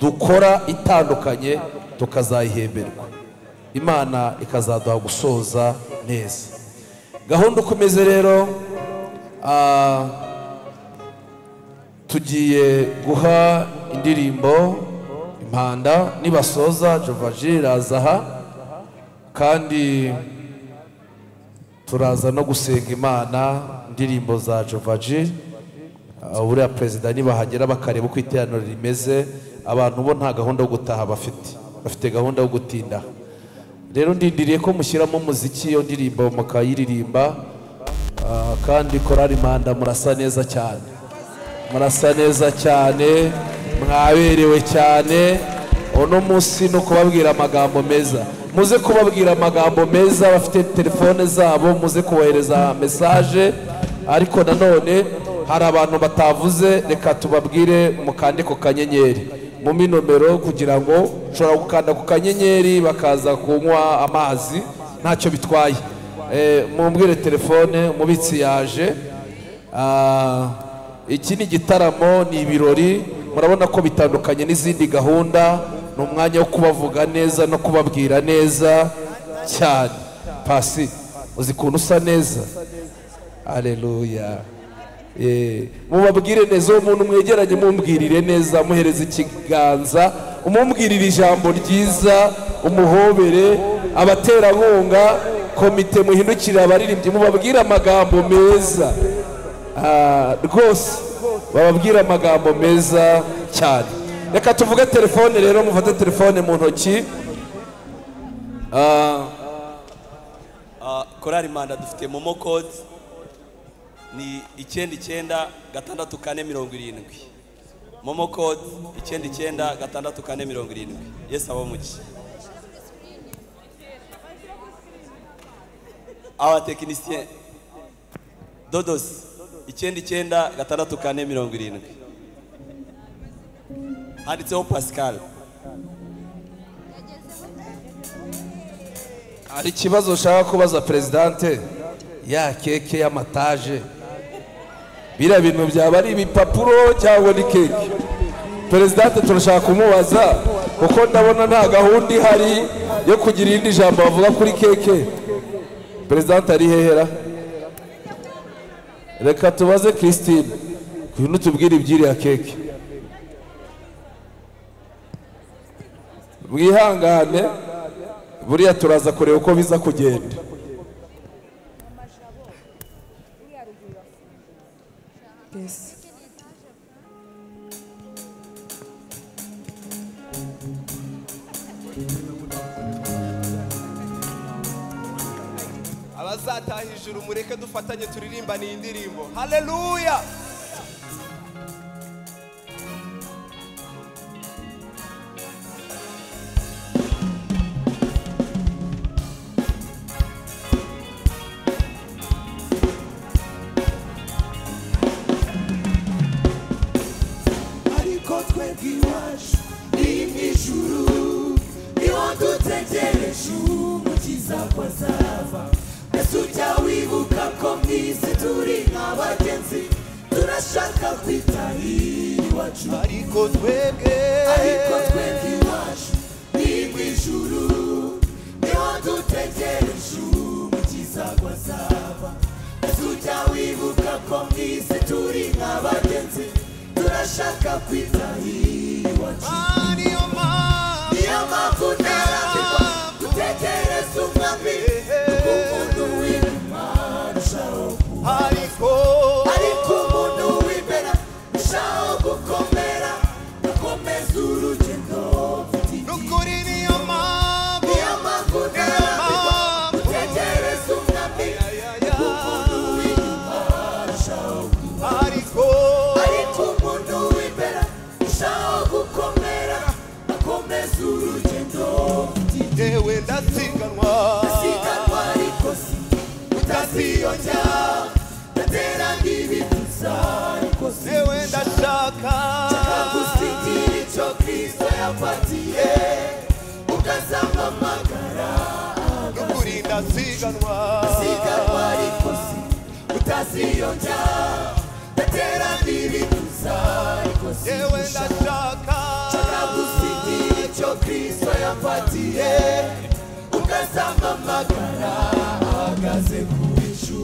dukora itandukanye tukazayihemberwa, Imana ikazaduha gusoza neza. Gahunda ukomeze rero, tugiye guha indirimbo Impanda, nibasoza Jovaji iraza aha, kandi turaza no gusenga Imana indirimbo za Jovaji. Buriya perezida nibahagera bakareba uko iteraniro rimeze, abantu bo nta gahunda yo gutaha bafite gahunda yo gutinda. Rero ndindiriye ko mushyiramo umuziki, iyo ndirimbo mukayiririmba. Kandi Korali Impanda murasa neza cyane, murasa neza cyane, mwaberewe cyane. Uno munsi no kubabwira amagambo meza, muze kubabwira amagambo meza. Bafite telefone zabo, muze kubohereza message. Ariko nanone hari abantu batavuze, reka tubabwire mukande ku kanyenyeri mu minomero, kugira ngo ushobora gukanda ku kanyenyeri bakaza kunywa amazi, ntacyo bitwaye. Mumbwire telefone, umubitsi yaje. Iki ni igitaramo, ni ibirori, murabona ko bitandukanye n'izindi gahunda. Ni umwanya wo kubavuga neza no kubabwira neza cyane. Pasi, uzi kuntu usa neza. Haleluya. Mubabwire neza, umuntu mwegeranye mumbwirire neza, muhereze ikiganza, umumbwirire ijambo ryiza, umuhobere. Abaterankunga, komite muhindukire abaririmbyi, mubabwire amagambo meza. Rwose bababwire amagambo meza cyane. Reka tuvuge telefone rero, mufate telefone mu ntoki. Korali Impanda dufite momo code ni 996470. Momo code 996470. Yesu abamuki. Awa technicien Dodos 996470. Handitseho Pascal. Hari ikibazo ushaka kubaza Presidente? Ya keke y'amataje, biriya bintu byaba ari ibipapuro cyangwa ni keke? Presidente turashaka kumubaza, kuko ndabona nta gahunda ihari yo kugira indi jambo bavuga kuri keke. Presidente ari hehera? Reka tubaze Christine, kuko tubwire ibyiriya keke. Mwihangane, buriya turaza kureba uko biza kugenda. batarataha ijuru mureke dufatanye turirimbane iyi ndirimbo haleluya. ariko twebwe iwacu iri mu ijuru niho dutegereje umukiza ko azava. Ese ujya wibuka ko mu isi turi nk'abagenzi turashaka kwitahira iwacu. Ariko twebwe iwacu iri mu ijuru niho dutegereje umukiza ko azava. Ese ujya wibuka ko mu isi turi nk'abagenzi turashaka kwitahira iwacu. Niyo mpamvu ntarambirwa gutegereza umwami kuko umuntu w'inyuma arushaho kuba. Ariko umuntu w'imbere arushaho gukomera akomeza urugendo mfite n'ukuri. Niyo mpamvu ntarambirwa gutegereza umwami kuko umuntu w'inyuma arushaho kuba. Ariko umuntu w'imbere arushaho gukomera akomeza urugendo mfite. Yewe ndasiganwa ariko si utaziyonja ndatera ndibifuza ariko si. Yewe ndashaka gusigira icyo Kristo yafatiye ukazampamagara n'ukuri. Ndasiganwa ariko si utaziyonja ndatera ndibifuza ariko si. Yewe ndashaka gusigira icyo Kristo yafatiye ukazampamagara ahagaze ku bicu.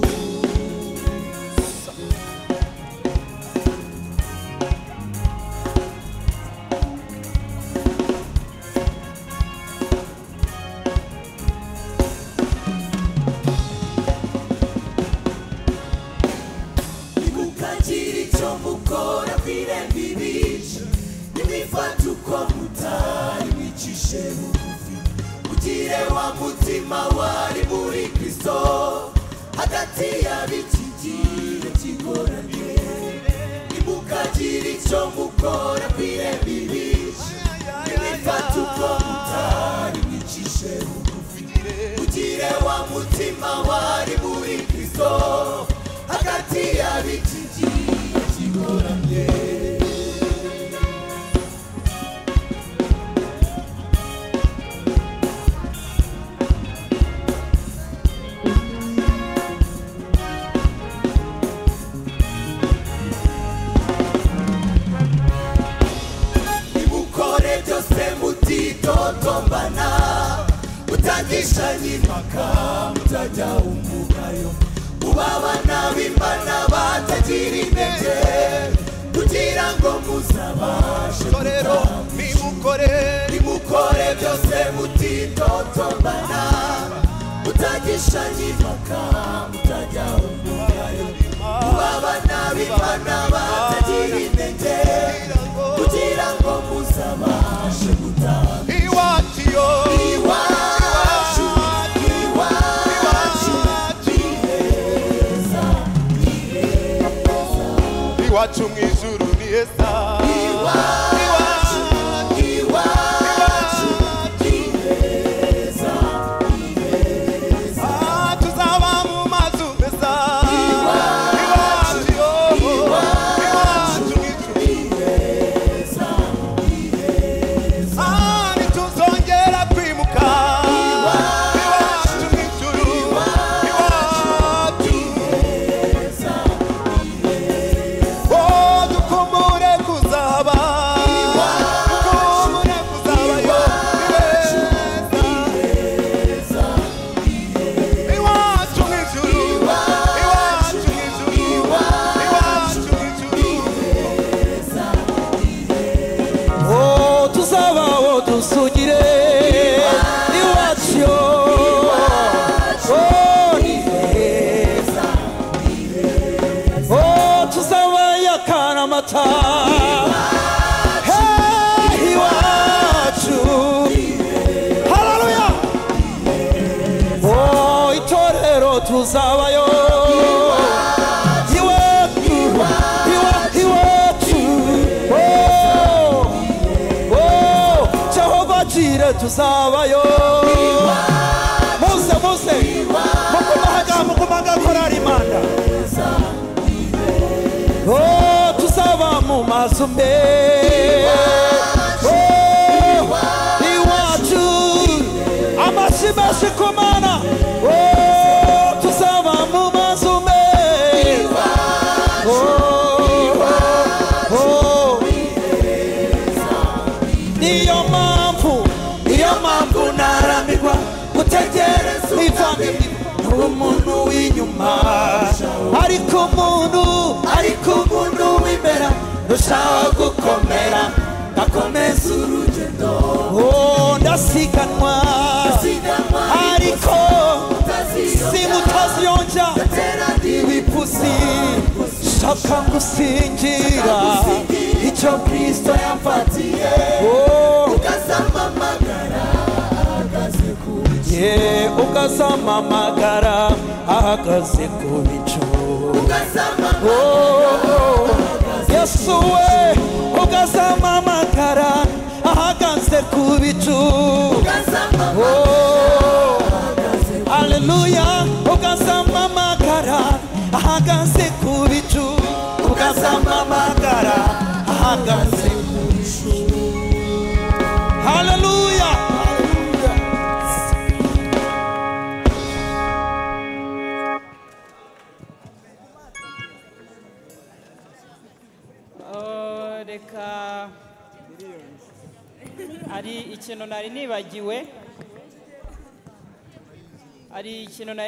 Nimukagire icyo mukora kwiremba ibice nimwifate uko mutari mwicishe bugufi ugire wa mutima wari muri Kristo hagati y'ab'iki gihe kigoranye. Nimukagire icyo mukora kwiremba ibice nimwifate uko mutari mwicishe bugufi ugire wa mutima wari muri Kristo hagati y'ab'iki gihe kigoranye. Nimukore byose mutitotombana mutagishanye impaka mutajya umugayo mubabana b'Imana batagira intege kugira ngo muzabashe gutaha. Nimukore byose mutitotombana mutagishanye impaka mutajya umugayo mubabana b'Imana batagira intege kugira ngo muzabashe gutaha. Iwacu mu ijuru ni heza. Iwacu ni heza. Tuzaba mu mazu meza. Iwacu ni heza. Ntituzongera kwimuka. Iwacu mu ijuru. Iwacu ni heza. Dukumure kuzaba yo iwacu mu ijuru. Iwacu mu ijuru. Tuzabaho dusugire iwacu yo ni heza. Tuzaba yakana amata iwacu. Haleluya. Itorero tuzaba tuzabayo muze mukumaga korari Impanda tuzaba mu mazu iwacu amashyi menshi ku Mana tuzaba mu mazu niyo mpamvu narambirwa gutegereza ivangeli umuntu w'inyuma ariko umuntu w'imbere rushaka gukomera ngakomeza urugendo ndasiganwa ariko simutaziyonja ibipfusi shaka gusingira icyo Kristo yamfatiye ukazamamagara ahagaze ku bicu Yesu we ukazamamagara ahagaze ku bicu Haleluya ukazamamagara ahagaze ku bicu ukazamamagara ahagaze ku bicu Haleluya reka ari ikintu nari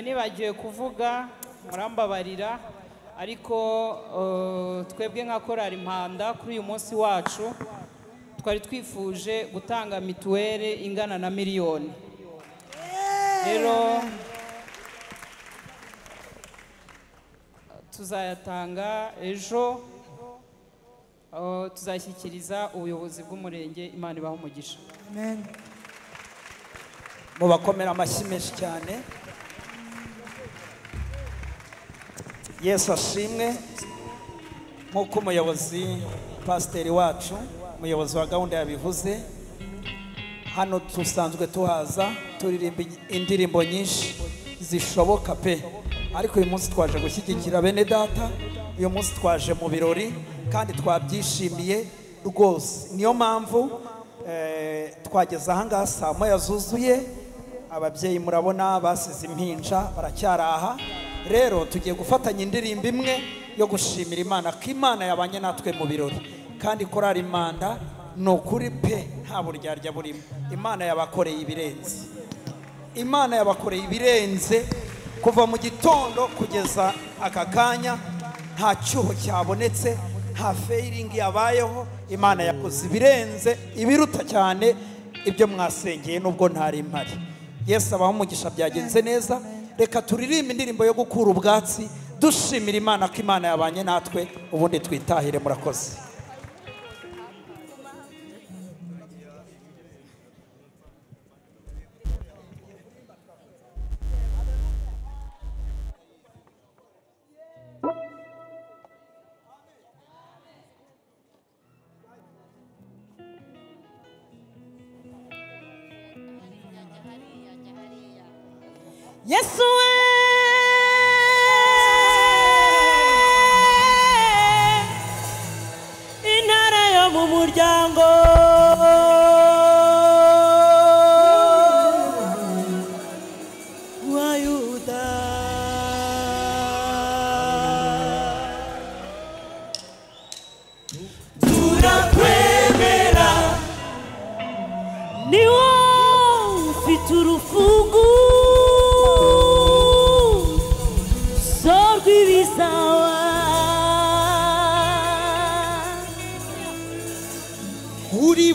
nibagiwe kuvuga murambabarira ariko twebwe nka korari Impanda kuri uyu munsi wacu twari twifuje gutanga mituweli ingana na miliyoni rero tuzayatanga ejo tuzashyikiriza ubuyobozi bw'umurenge Imana ibaha umugisha amen mubakomera amashyi menshi cyane Yesu ashimwe nk'uko umuyobozi pasiteri wacu umuyobozi wa gahunda yabivuze hano dusanzwe tuhaza turirimba indirimbo nyinshi zishoboka pe ariko uyu munsi twaje gushyigikira bene data uyu munsi twaje mu birori kandi twabyishimiye rwose niyo mpamvu twageze ahangaha saa moya zuzuye ababyeyi murabona basize impinja baracyari aha rero tugiye gufatanya indirimbo imwe yo gushimira Imana ko Imana yabanye natwe mu birori kandi korari Impanda ni ukuri pe nta buryarya burimo Imana yabakoreye ibirenze kuva mu gitondo kugeza aka kanya nta cyuho cyabonetse nta failing yabayeho Imana yakoze ibirenze ibiruta cyane ibyo mwasengeye nubwo ntari mpari Yesu abaho umugisha byagenze neza reka turirimbe indirimbo yo gukura ubwatsi dushimira Imana ko Imana yabanye natwe ubundi twitahire murakoze Yesu intara yo mu muryango wa Yuda turakwemera ni wowe ufite urufungu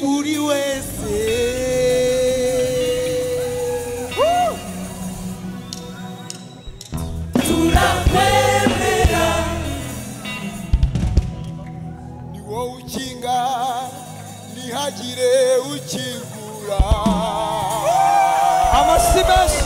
buri wese turakwemera ni wowe ukinga ntihagire ukingura amashyi menshi